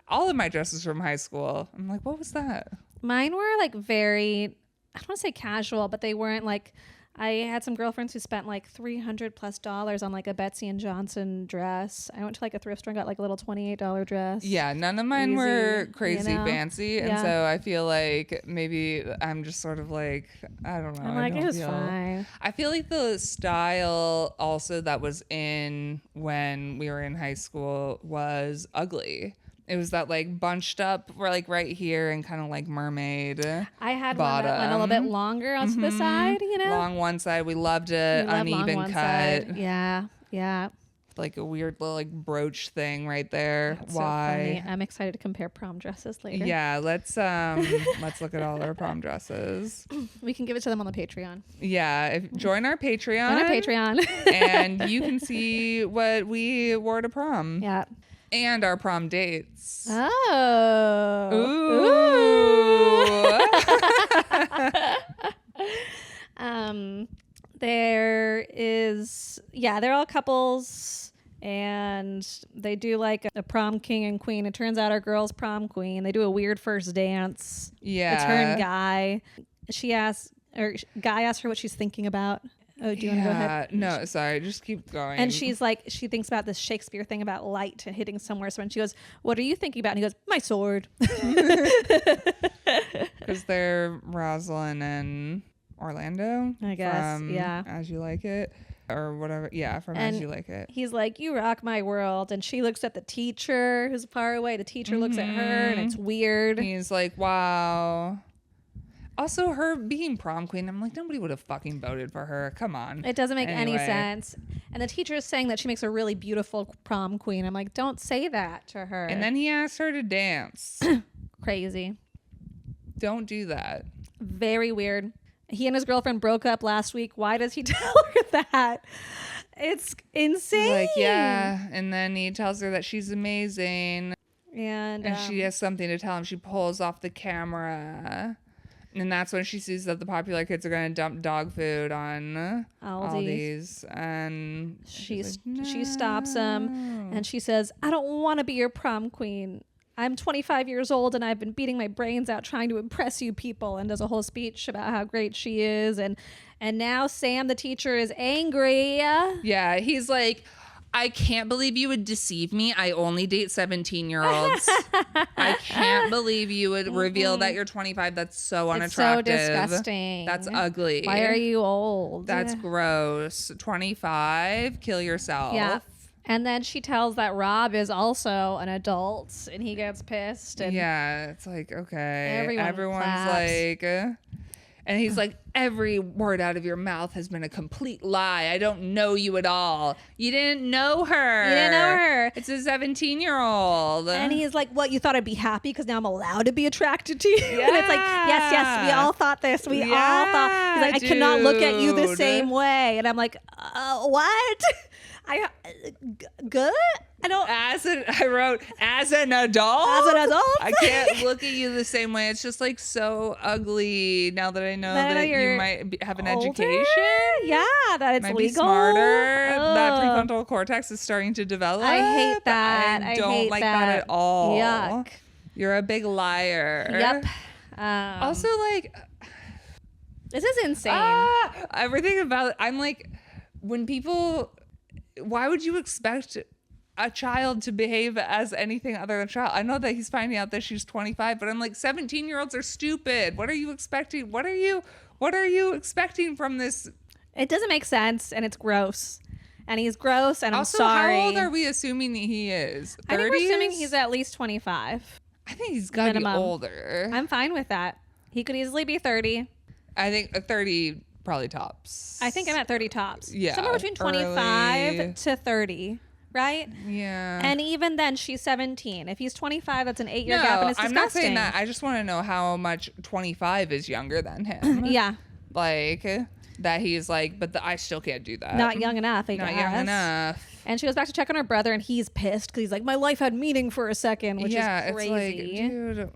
all of my dresses from high school. I'm like, what was that? Mine were like very, I don't want to say casual, but they weren't like, I had some girlfriends who spent like $300+ on like a Betsy and Johnson dress. I went to like a thrift store and got like a little $28 dress. Yeah, none of mine Easy, were crazy you know? fancy, and Yeah. so I feel like maybe I'm just sort of like, I don't know. I'm I like, don't it was feel- fine. I feel like the style also that was in when we were in high school was ugly. It was that like bunched up, or like right here, and kind of like mermaid. I had one that went a little bit longer onto the side, you know? Long one side, we loved it. We love long Uneven one cut, side. Yeah, yeah. like a weird little like brooch thing right there. That's so Why? funny. I'm excited to compare prom dresses later. Yeah, let's look at all our prom dresses. We can give it to them on the Patreon. Yeah, join our Patreon. On our Patreon. And you can see what we wore to prom. Yeah. And our prom dates. Oh. Ooh. They're all couples, and they do like a prom king and queen. It turns out our girl's prom queen. They do a weird first dance. Yeah. It's her and Guy. Guy asks her what she's thinking about. Oh, do you want to go ahead? No, sorry. Just keep going. And she's like, she thinks about this Shakespeare thing about light and hitting somewhere. So when she goes, what are you thinking about? And he goes, my sword. Because they're Rosalind and Orlando. I guess, from yeah. As You Like It. Or whatever. Yeah, from And As You Like It. He's like, you rock my world. And she looks at the teacher who's far away. The teacher looks at her, and it's weird. He's like, wow. Also, her being prom queen, I'm like, nobody would have fucking voted for her. Come on. It doesn't make any Anyway. sense. And the teacher is saying that she makes a really beautiful prom queen. I'm like, don't say that to her. And then he asked her to dance. Crazy. Don't do that. Very weird. He and his girlfriend broke up last week. Why does he tell her that? It's insane. Like, yeah. And then he tells her that she's amazing. And She has something to tell him. She pulls off the camera. And that's when she sees that the popular kids are going to dump dog food on Aldi's. And she like, stops him, and she says, I don't want to be your prom queen. I'm 25 years old, and I've been beating my brains out trying to impress you people, and does a whole speech about how great she is. And now Sam, the teacher, is angry. Yeah, he's like, I can't believe you would deceive me. I only date 17-year-olds. I can't believe you would reveal that you're 25. That's so unattractive. It's so disgusting. That's ugly. Why are you old? That's gross. 25, kill yourself. Yeah. And then she tells that Rob is also an adult, and he gets pissed. And Yeah, it's like, okay. Everyone's like, and he's like, every word out of your mouth has been a complete lie. I don't know you at all. You didn't know her. You didn't know her. It's a 17-year-old. And he's like, what, you thought I'd be happy because now I'm allowed to be attracted to you? And it's like, yes, we all thought this. We all thought. He's like, I cannot look at you the dude. same way. And I'm like, what? Good? I don't. I wrote, as an adult? As an adult? I can't look at you the same way. It's just like so ugly now that I know that you might have an older? education. Yeah, that it's Might legal. be smarter. That Ugh. prefrontal cortex is starting to develop. I hate that. I I don't hate like that. that at all. Yuck. You're a big liar. Yep. Also, like, This is insane. Everything about it. I'm like, when people, why would you expect a child to behave as anything other than a child? I know that he's finding out that she's 25, but I'm like, 17-year-olds are stupid. What are you expecting? What are you expecting from this? It doesn't make sense, and it's gross. And he's gross, and also, I'm sorry. How old are we assuming he is? 30s? I think we're assuming he's at least 25. I think he's got to be older. I'm fine with that. He could easily be 30. I think 30 probably tops. I think I'm at 30 tops. Yeah. Somewhere between 25 to 30, right? Yeah. And even then, she's 17. If he's 25, that's an 8-year gap, and it's disgusting. I'm not saying that. I just want to know how much 25 is younger than him. Yeah. Like, that he's like, but I still can't do that. Not young enough, I guess. Not young enough. And she goes back to check on her brother, and he's pissed because he's like, my life had meaning for a second, which is crazy. It's like, dude,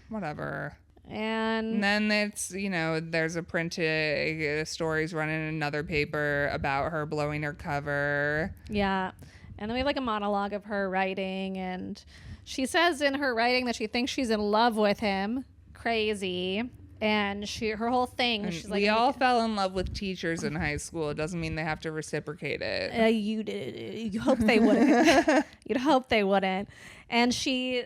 whatever. And then it's, there's a printed stories running in another paper about her blowing her cover. Yeah. And then we have like a monologue of her writing, and she says in her writing that she thinks she's in love with him. Crazy. And her whole thing, and she's like, we all fell in love with teachers in high school. It doesn't mean they have to reciprocate it. You hope they wouldn't. You'd hope they wouldn't. And she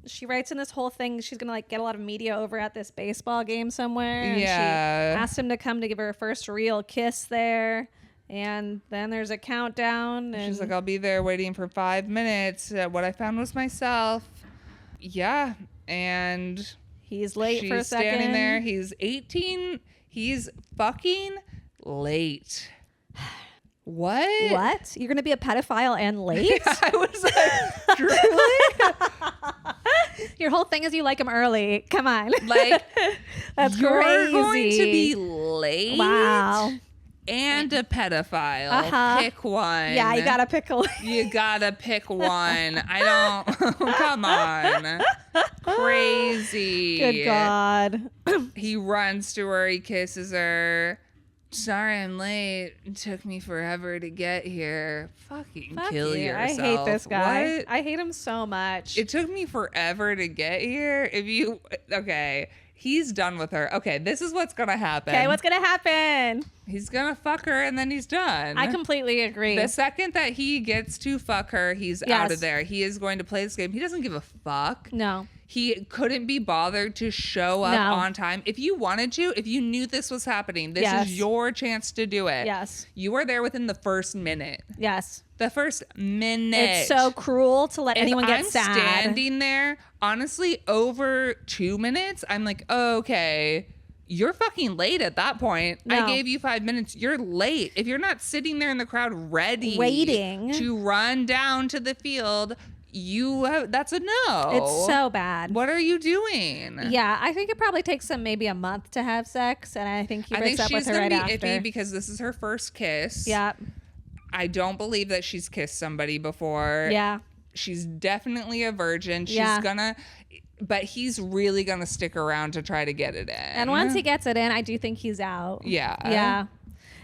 she writes in this whole thing, she's gonna like get a lot of media over at this baseball game somewhere. And she asked him to come to give her first real kiss there. And then there's a countdown. And she's like, I'll be there waiting for 5 minutes. What I found was myself. Yeah. And he's late for a second. She's standing there. He's 18. He's fucking late. What? What? You're going to be a pedophile and late? I was like, truly? Your whole thing is you like him early. Come on. Like, that's you're crazy. going to be late? Wow. And a pedophile. Uh-huh. Pick one. Yeah, you gotta pick one. You gotta pick one. I don't. Come on. Crazy. Good God. He runs to her. He kisses her. Sorry, I'm late. It took me forever to get here. Fucking kill yourself. I hate this guy. What? I hate him so much. It took me forever to get here. Okay. He's done with her. Okay, this is what's gonna happen. Okay, what's gonna happen? He's gonna fuck her and then he's done. I completely agree. The second that he gets to fuck her, he's out of there. He is going to play this game. He doesn't give a fuck. No. He couldn't be bothered to show up on time. If you wanted to, if you knew this was happening, this is your chance to do it. Yes. You were there within the first minute. Yes. The first minute. It's so cruel to let anyone get sad. I'm standing there, honestly, over 2 minutes, I'm like, oh, okay, you're fucking late at that point. No. I gave you 5 minutes. You're late. If you're not sitting there in the crowd ready, waiting to run down to the field, that's a no. It's so bad. What are you doing? Yeah, I think it probably takes them maybe a month to have sex, and I think he breaks up with her right after. I think she's gonna be iffy because this is her first kiss. Yeah. I don't believe that she's kissed somebody before. Yeah. She's definitely a virgin. But he's really gonna stick around to try to get it in. And once he gets it in, I do think he's out. Yeah. Yeah.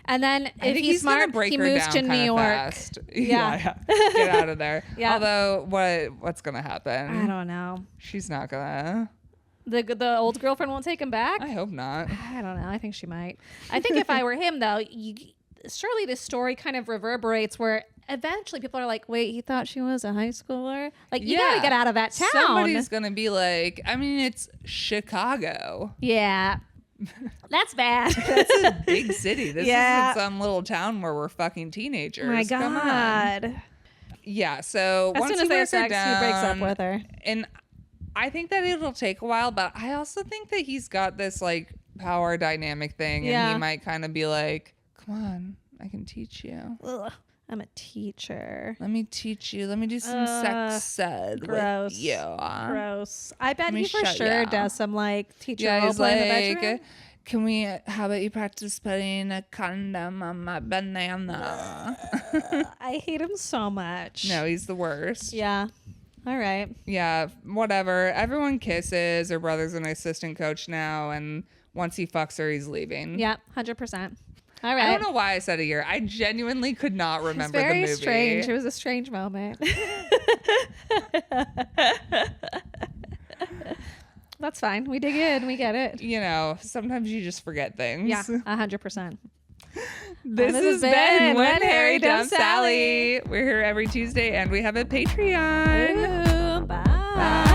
And then if he's smart, he moves to New York. Fast. Yeah. Get out of there. Yeah. Although, what's gonna happen? I don't know. She's not gonna. The old girlfriend won't take him back? I hope not. I don't know. I think she might. I think if I were him, though, surely this story kind of reverberates where eventually people are like, wait, he thought she was a high schooler? Like, you gotta get out of that town. Somebody's gonna be like, I mean, it's Chicago. Yeah. That's bad. That's a big city. This isn't some little town where we're fucking teenagers. My God. Yeah, so as once soon as they have sex, down, he breaks up with her. And I think that it'll take a while, but I also think that he's got this like power dynamic thing, and he might kind of be like, come on, I can teach you. Ugh, I'm a teacher. Let me teach you. Let me do some sex ed with you. Gross. I bet he for sure does some like teacher role play in the bedroom. How about you practice putting a condom on my banana? I hate him so much. No, he's the worst. Yeah. All right. Yeah, whatever. Everyone kisses. Her brother's an assistant coach now, and once he fucks her, he's leaving. Yeah, 100%. All right. I don't know why I said a year. I genuinely could not remember the movie. It's very strange. It was a strange moment. That's fine. We dig in. We get it. You know, sometimes you just forget things. Yeah, 100%. This has been When Harry Dumps Sally. We're here every Tuesday and we have a Patreon. Ooh, bye.